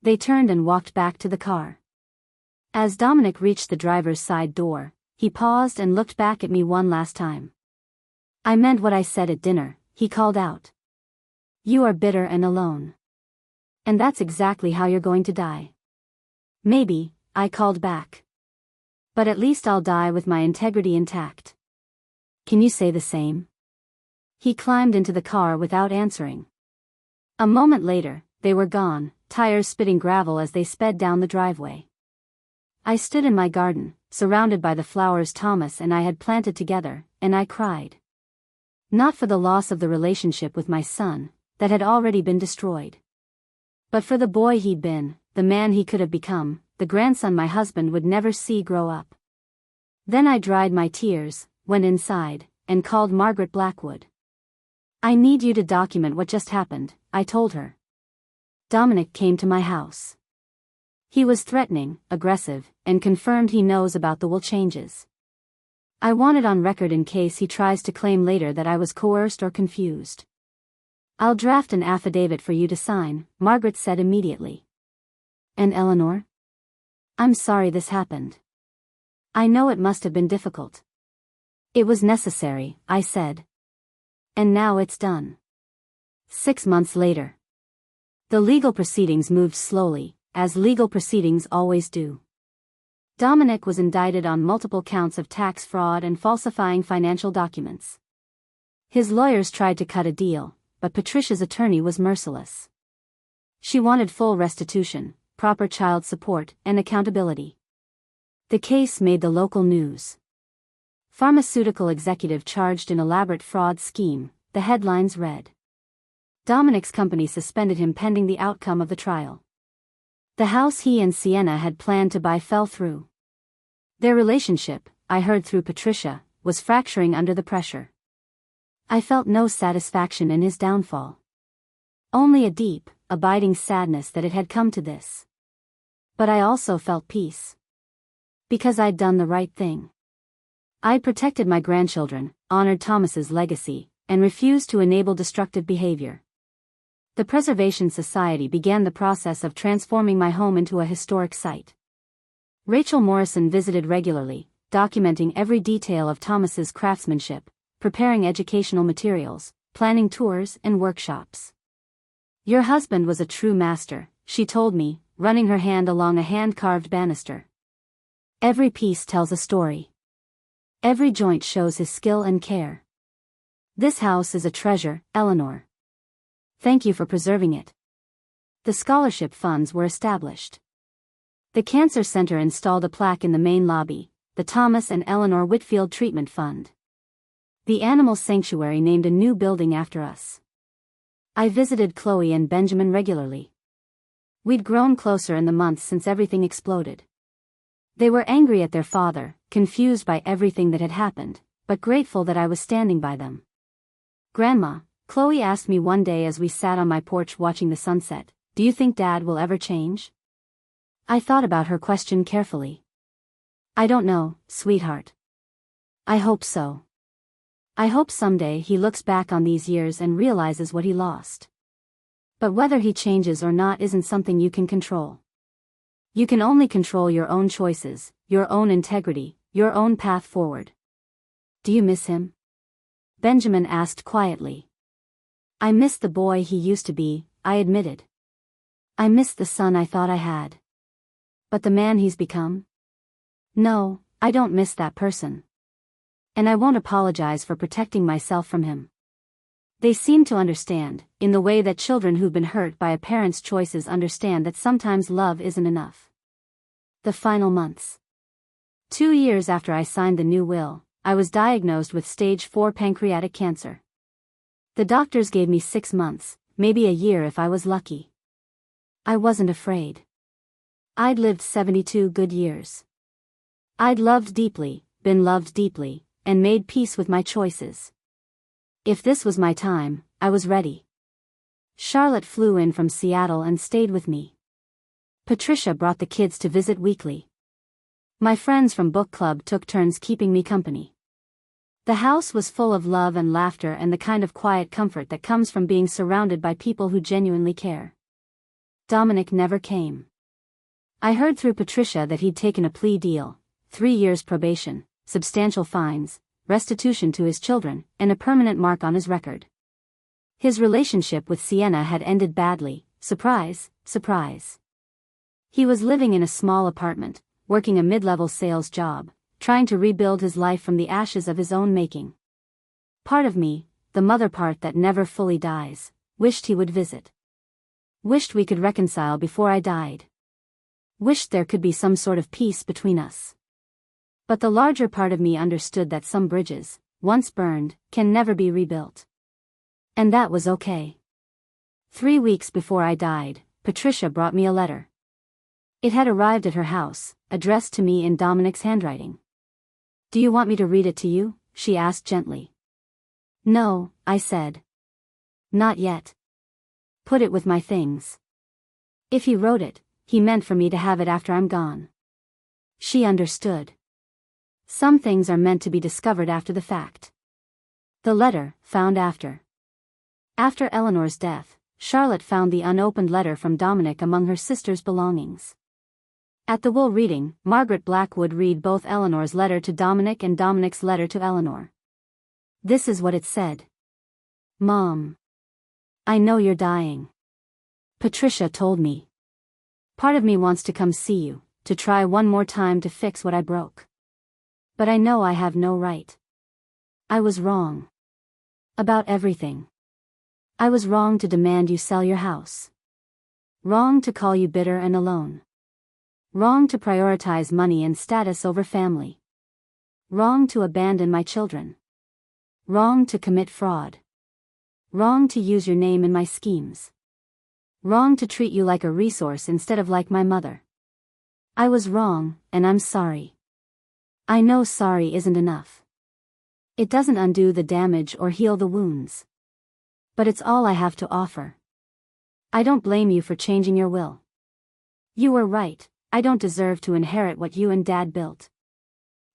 They turned and walked back to the car. As Dominic reached the driver's side door, he paused and looked back at me one last time. "I meant what I said at dinner," he called out. "You are bitter and alone. And that's exactly how you're going to die." "Maybe," I called back. "But at least I'll die with my integrity intact. Can you say the same?" He climbed into the car without answering. A moment later, they were gone, tires spitting gravel as they sped down the driveway. I stood in my garden, surrounded by the flowers Thomas and I had planted together, and I cried. Not for the loss of the relationship with my son, that had already been destroyed. But for the boy he'd been, the man he could have become, the grandson my husband would never see grow up. Then I dried my tears, went inside, and called Margaret Blackwood. "I need you to document what just happened," I told her. Dominic came to my house. He was threatening, aggressive, and confirmed he knows about the will changes. I want it on record in case he tries to claim later that I was coerced or confused. "I'll draft an affidavit for you to sign," Margaret said immediately. "And Eleanor? I'm sorry this happened. I know it must have been difficult." "It was necessary," I said. "And now it's done." 6 months later. The legal proceedings moved slowly, as legal proceedings always do. Dominic was indicted on multiple counts of tax fraud and falsifying financial documents. His lawyers tried to cut a deal, but Patricia's attorney was merciless. She wanted full restitution, proper child support, and accountability. The case made the local news. Pharmaceutical executive charged in elaborate fraud scheme, the headlines read. Dominic's company suspended him pending the outcome of the trial. The house he and Sienna had planned to buy fell through. Their relationship, I heard through Patricia, was fracturing under the pressure. I felt no satisfaction in his downfall. Only a deep, abiding sadness that it had come to this. But I also felt peace. Because I'd done the right thing. I'd protected my grandchildren, honored Thomas's legacy, and refused to enable destructive behavior. The Preservation Society began the process of transforming my home into a historic site. Rachel Morrison visited regularly, documenting every detail of Thomas's craftsmanship, preparing educational materials, planning tours and workshops. "Your husband was a true master," she told me, running her hand along a hand-carved banister. "Every piece tells a story. Every joint shows his skill and care. This house is a treasure, Eleanor. Thank you for preserving it." The scholarship funds were established. The Cancer Center installed a plaque in the main lobby, the Thomas and Eleanor Whitfield Treatment Fund. The Animal Sanctuary named a new building after us. I visited Chloe and Benjamin regularly. We'd grown closer in the months since everything exploded. They were angry at their father, confused by everything that had happened, but grateful that I was standing by them. "Grandma," Chloe asked me one day as we sat on my porch watching the sunset, "do you think Dad will ever change?" I thought about her question carefully. "I don't know, sweetheart. I hope so. I hope someday he looks back on these years and realizes what he lost. But whether he changes or not isn't something you can control. You can only control your own choices, your own integrity, your own path forward." "Do you miss him?" Benjamin asked quietly. "I miss the boy he used to be," I admitted. "I miss the son I thought I had. But the man he's become? No, I don't miss that person. And I won't apologize for protecting myself from him. They seemed to understand, in the way that children who've been hurt by a parent's choices understand that sometimes love isn't enough. The final months. 2 years after I signed the new will, I was diagnosed with stage 4 pancreatic cancer. The doctors gave me 6 months, maybe a year if I was lucky. I wasn't afraid. I'd lived 72 good years. I'd loved deeply, been loved deeply, and made peace with my choices. If this was my time, I was ready. Charlotte flew in from Seattle and stayed with me. Patricia brought the kids to visit weekly. My friends from book club took turns keeping me company. The house was full of love and laughter and the kind of quiet comfort that comes from being surrounded by people who genuinely care. Dominic never came. I heard through Patricia that he'd taken a plea deal, 3 years probation, substantial fines, restitution to his children, and a permanent mark on his record. His relationship with Sienna had ended badly. Surprise, surprise. He was living in a small apartment, working a mid-level sales job, trying to rebuild his life from the ashes of his own making. Part of me, the mother part that never fully dies, wished he would visit. Wished we could reconcile before I died. Wished there could be some sort of peace between us. But the larger part of me understood that some bridges, once burned, can never be rebuilt. And that was okay. 3 weeks before I died, Patricia brought me a letter. It had arrived at her house, addressed to me in Dominic's handwriting. "Do you want me to read it to you?" she asked gently. "No," I said. "Not yet. Put it with my things." If he wrote it, he meant for me to have it after I'm gone. She understood. Some things are meant to be discovered after the fact. The letter, found after. After Eleanor's death, Charlotte found the unopened letter from Dominic among her sister's belongings. At the will reading, Margaret Black would read both Eleanor's letter to Dominic and Dominic's letter to Eleanor. This is what it said. "Mom. I know you're dying. Patricia told me. Part of me wants to come see you, to try one more time to fix what I broke. But I know I have no right. I was wrong. About everything. I was wrong to demand you sell your house. Wrong to call you bitter and alone. Wrong to prioritize money and status over family. Wrong to abandon my children. Wrong to commit fraud. Wrong to use your name in my schemes. Wrong to treat you like a resource instead of like my mother. I was wrong, and I'm sorry. I know sorry isn't enough. It doesn't undo the damage or heal the wounds. But it's all I have to offer. I don't blame you for changing your will. You were right, I don't deserve to inherit what you and Dad built.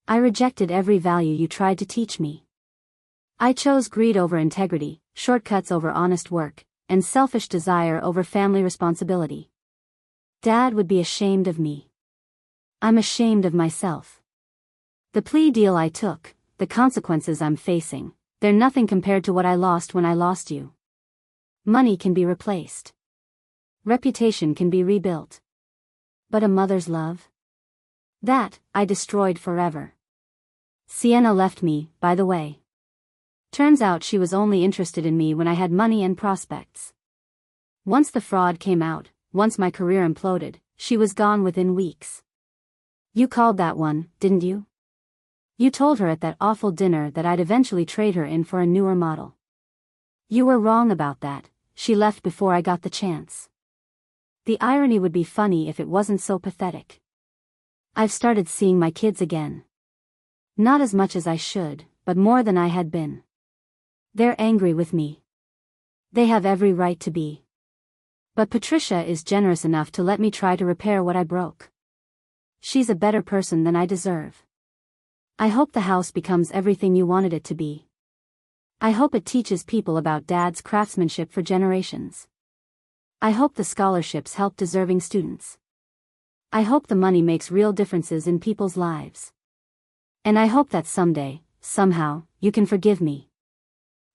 I rejected every value you tried to teach me. I chose greed over integrity, shortcuts over honest work, and selfish desire over family responsibility. Dad would be ashamed of me. I'm ashamed of myself. The plea deal I took, the consequences I'm facing, they're nothing compared to what I lost when I lost you. Money can be replaced. Reputation can be rebuilt. But a mother's love? That, I destroyed forever. Sienna left me, by the way. Turns out she was only interested in me when I had money and prospects. Once the fraud came out, once my career imploded, she was gone within weeks. You called that one, didn't you? You told her at that awful dinner that I'd eventually trade her in for a newer model. You were wrong about that, she left before I got the chance. The irony would be funny if it wasn't so pathetic. I've started seeing my kids again. Not as much as I should, but more than I had been. They're angry with me. They have every right to be. But Patricia is generous enough to let me try to repair what I broke. She's a better person than I deserve. I hope the house becomes everything you wanted it to be. I hope it teaches people about Dad's craftsmanship for generations. I hope the scholarships help deserving students. I hope the money makes real differences in people's lives. And I hope that someday, somehow, you can forgive me.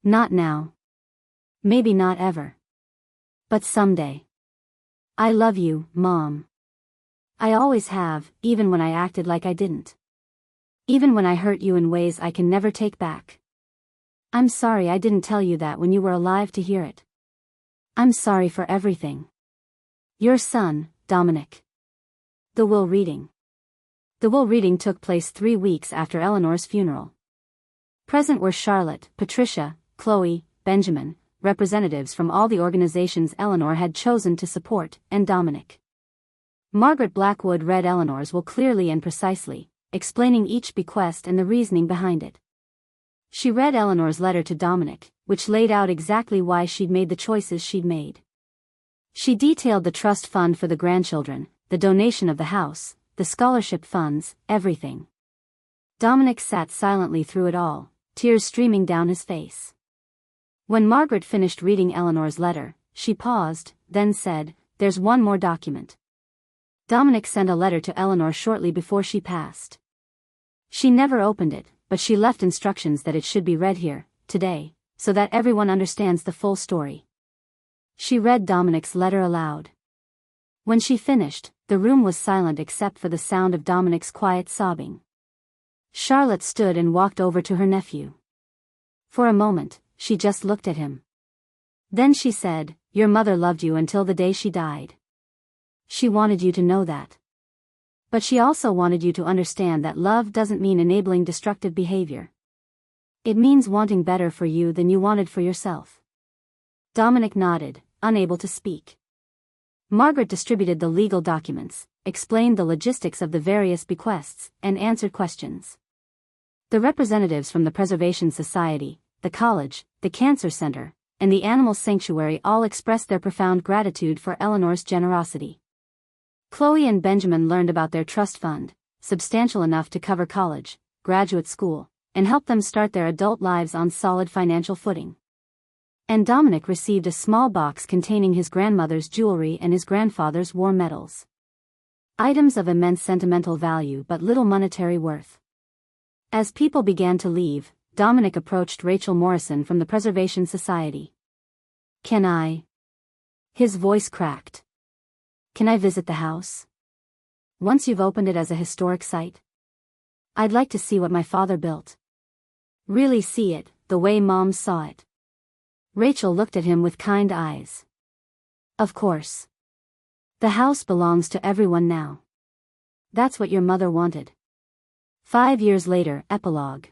Not now. Maybe not ever. But someday. I love you, Mom. I always have, even when I acted like I didn't. Even when I hurt you in ways I can never take back. I'm sorry I didn't tell you that when you were alive to hear it. I'm sorry for everything. Your son, Dominic. The will reading. The will reading took place 3 weeks after Eleanor's funeral. Present were Charlotte, Patricia, Chloe, Benjamin, representatives from all the organizations Eleanor had chosen to support, and Dominic. Margaret Blackwood read Eleanor's will clearly and precisely, explaining each bequest and the reasoning behind it. She read Eleanor's letter to Dominic, which laid out exactly why she'd made the choices she'd made. She detailed the trust fund for the grandchildren, the donation of the house, the scholarship funds, everything. Dominic sat silently through it all, tears streaming down his face. When Margaret finished reading Eleanor's letter, she paused, then said, "There's one more document." Dominic sent a letter to Eleanor shortly before she passed. She never opened it, but she left instructions that it should be read here, today, so that everyone understands the full story. She read Dominic's letter aloud. When she finished, the room was silent except for the sound of Dominic's quiet sobbing. Charlotte stood and walked over to her nephew. For a moment, she just looked at him. Then she said, "Your mother loved you until the day she died. She wanted you to know that. But she also wanted you to understand that love doesn't mean enabling destructive behavior. It means wanting better for you than you wanted for yourself." Dominic nodded, unable to speak. Margaret distributed the legal documents, explained the logistics of the various bequests, and answered questions. The representatives from the Preservation Society, the college, the cancer center, and the animal sanctuary all expressed their profound gratitude for Eleanor's generosity. Chloe and Benjamin learned about their trust fund, substantial enough to cover college, graduate school, and help them start their adult lives on solid financial footing. And Dominic received a small box containing his grandmother's jewelry and his grandfather's war medals. Items of immense sentimental value but little monetary worth. As people began to leave, Dominic approached Rachel Morrison from the Preservation Society. "Can I?" His voice cracked. "Can I visit the house? Once you've opened it as a historic site? I'd like to see what my father built. Really see it, the way Mom saw it." Rachel looked at him with kind eyes. "Of course. The house belongs to everyone now. That's what your mother wanted." 5 years later, epilogue.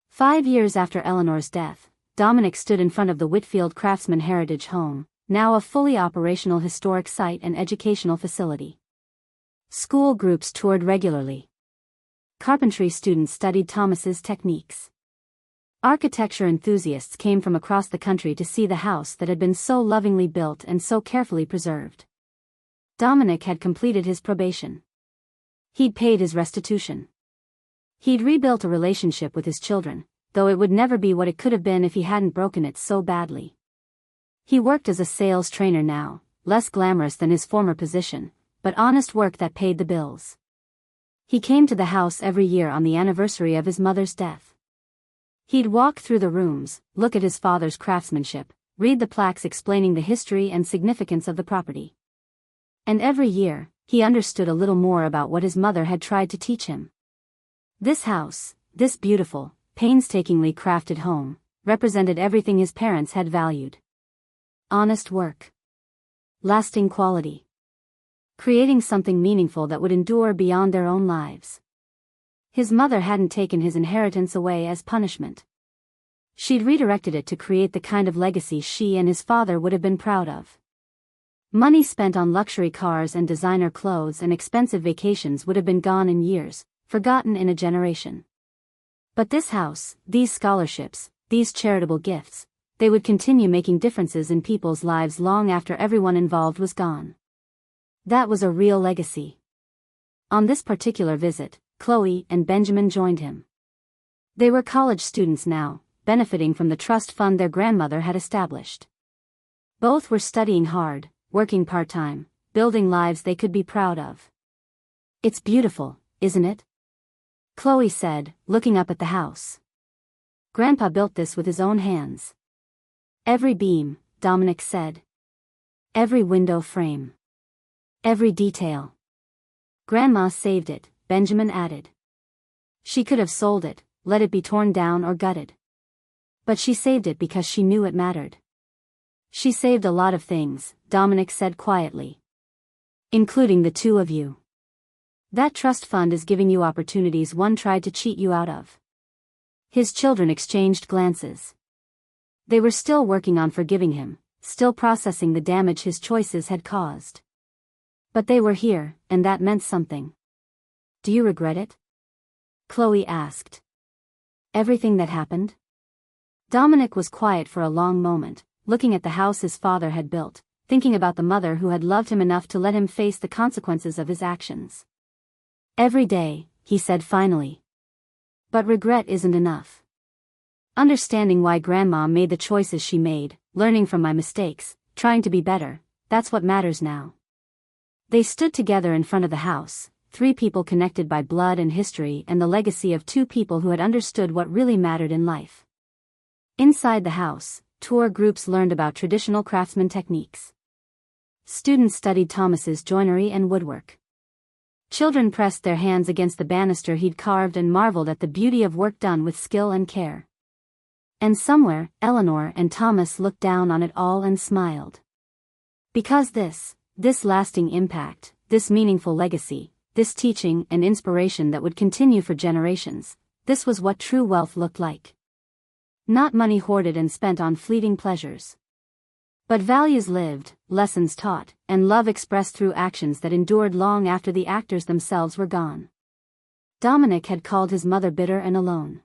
5 years after Eleanor's death, Dominic stood in front of the Whitfield Craftsman Heritage Home, now a fully operational historic site and educational facility. School groups toured regularly. Carpentry students studied Thomas's techniques. Architecture enthusiasts came from across the country to see the house that had been so lovingly built and so carefully preserved. Dominic had completed his probation. He'd paid his restitution. He'd rebuilt a relationship with his children, though it would never be what it could have been if he hadn't broken it so badly. He worked as a sales trainer now, less glamorous than his former position, but honest work that paid the bills. He came to the house every year on the anniversary of his mother's death. He'd walk through the rooms, look at his father's craftsmanship, read the plaques explaining the history and significance of the property. And every year, he understood a little more about what his mother had tried to teach him. This house, this beautiful, painstakingly crafted home, represented everything his parents had valued. Honest work. Lasting quality. Creating something meaningful that would endure beyond their own lives. His mother hadn't taken his inheritance away as punishment. She'd redirected it to create the kind of legacy she and his father would have been proud of. Money spent on luxury cars and designer clothes and expensive vacations would have been gone in years, forgotten in a generation. But this house, these scholarships, these charitable gifts, they would continue making differences in people's lives long after everyone involved was gone. That was a real legacy. On this particular visit, Chloe and Benjamin joined him. They were college students now, benefiting from the trust fund their grandmother had established. Both were studying hard, working part-time, building lives they could be proud of. "It's beautiful, isn't it?" Chloe said, looking up at the house. "Grandpa built this with his own hands." "Every beam," Dominic said. "Every window frame. Every detail." "Grandma saved it," Benjamin added. "She could have sold it, let it be torn down or gutted. But she saved it because she knew it mattered. She saved a lot of things, Dominic said quietly. Including the two of you. That trust fund is giving you opportunities one tried to cheat you out of. His children exchanged glances. They were still working on forgiving him, still processing the damage his choices had caused. But they were here, and that meant something. Do you regret it? Chloe asked. Everything that happened? Dominic was quiet for a long moment, looking at the house his father had built, thinking about the mother who had loved him enough to let him face the consequences of his actions. Every day, he said finally. But regret isn't enough. Understanding why Grandma made the choices she made, learning from my mistakes, trying to be better, that's what matters now. They stood together in front of the house, three people connected by blood and history and the legacy of two people who had understood what really mattered in life. Inside the house, tour groups learned about traditional craftsman techniques. Students studied Thomas's joinery and woodwork. Children pressed their hands against the banister he'd carved and marveled at the beauty of work done with skill and care. And somewhere, Eleanor and Thomas looked down on it all and smiled. Because this lasting impact, this meaningful legacy, this teaching and inspiration that would continue for generations, this was what true wealth looked like. Not money hoarded and spent on fleeting pleasures. But values lived, lessons taught, and love expressed through actions that endured long after the actors themselves were gone. Dominic had called his mother bitter and alone.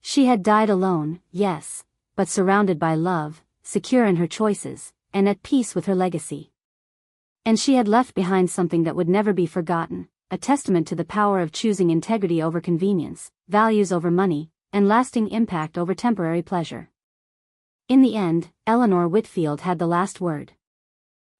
She had died alone, yes, but surrounded by love, secure in her choices, and at peace with her legacy. And she had left behind something that would never be forgotten, a testament to the power of choosing integrity over convenience, values over money, and lasting impact over temporary pleasure. In the end, Eleanor Whitfield had the last word.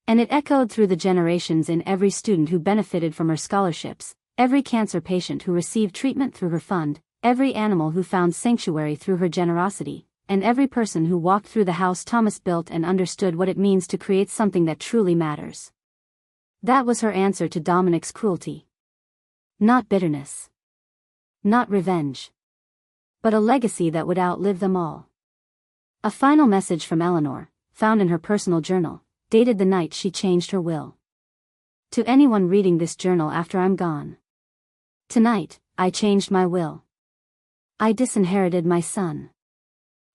And it echoed through the generations in every student who benefited from her scholarships, every cancer patient who received treatment through her fund, every animal who found sanctuary through her generosity, and every person who walked through the house Thomas built and understood what it means to create something that truly matters. That was her answer to Dominic's cruelty. Not bitterness. Not revenge. But a legacy that would outlive them all. A final message from Eleanor, found in her personal journal, dated the night she changed her will. To anyone reading this journal after I'm gone. Tonight, I changed my will. I disinherited my son.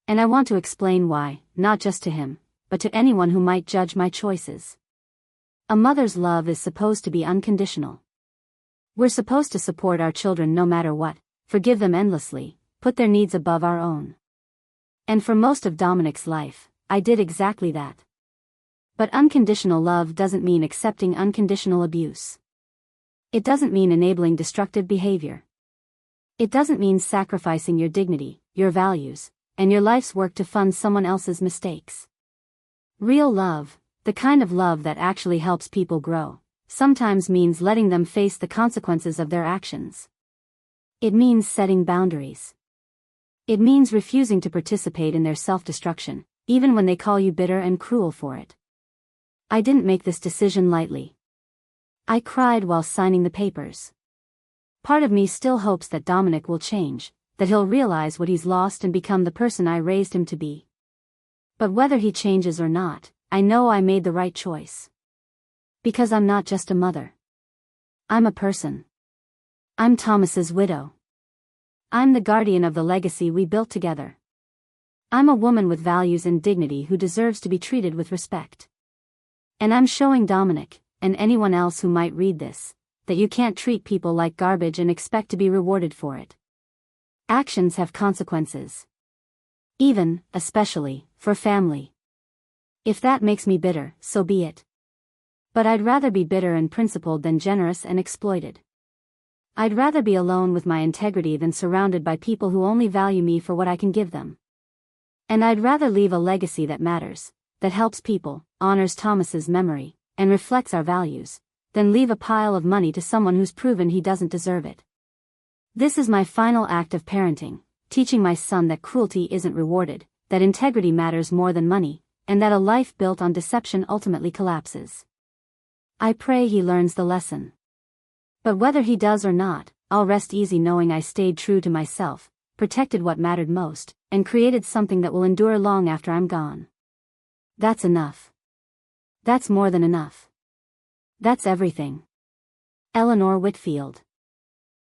And I want to explain why, not just to him, but to anyone who might judge my choices. A mother's love is supposed to be unconditional. We're supposed to support our children no matter what, forgive them endlessly, put their needs above our own. And for most of Dominic's life, I did exactly that. But unconditional love doesn't mean accepting unconditional abuse. It doesn't mean enabling destructive behavior. It doesn't mean sacrificing your dignity, your values, and your life's work to fund someone else's mistakes. Real love, the kind of love that actually helps people grow, sometimes means letting them face the consequences of their actions. It means setting boundaries. It means refusing to participate in their self-destruction, even when they call you bitter and cruel for it. I didn't make this decision lightly. I cried while signing the papers. Part of me still hopes that Dominic will change, that he'll realize what he's lost and become the person I raised him to be. But whether he changes or not, I know I made the right choice. Because I'm not just a mother. I'm a person. I'm Thomas's widow. I'm the guardian of the legacy we built together. I'm a woman with values and dignity who deserves to be treated with respect. And I'm showing Dominic, and anyone else who might read this, that you can't treat people like garbage and expect to be rewarded for it. Actions have consequences. Even, especially, for family. If that makes me bitter, so be it. But I'd rather be bitter and principled than generous and exploited. I'd rather be alone with my integrity than surrounded by people who only value me for what I can give them. And I'd rather leave a legacy that matters, that helps people, honors Thomas's memory, and reflects our values, than leave a pile of money to someone who's proven he doesn't deserve it. This is my final act of parenting, teaching my son that cruelty isn't rewarded, that integrity matters more than money, and that a life built on deception ultimately collapses. I pray he learns the lesson. But whether he does or not, I'll rest easy knowing I stayed true to myself, protected what mattered most, and created something that will endure long after I'm gone. That's enough. That's more than enough. That's everything. Eleanor Whitfield.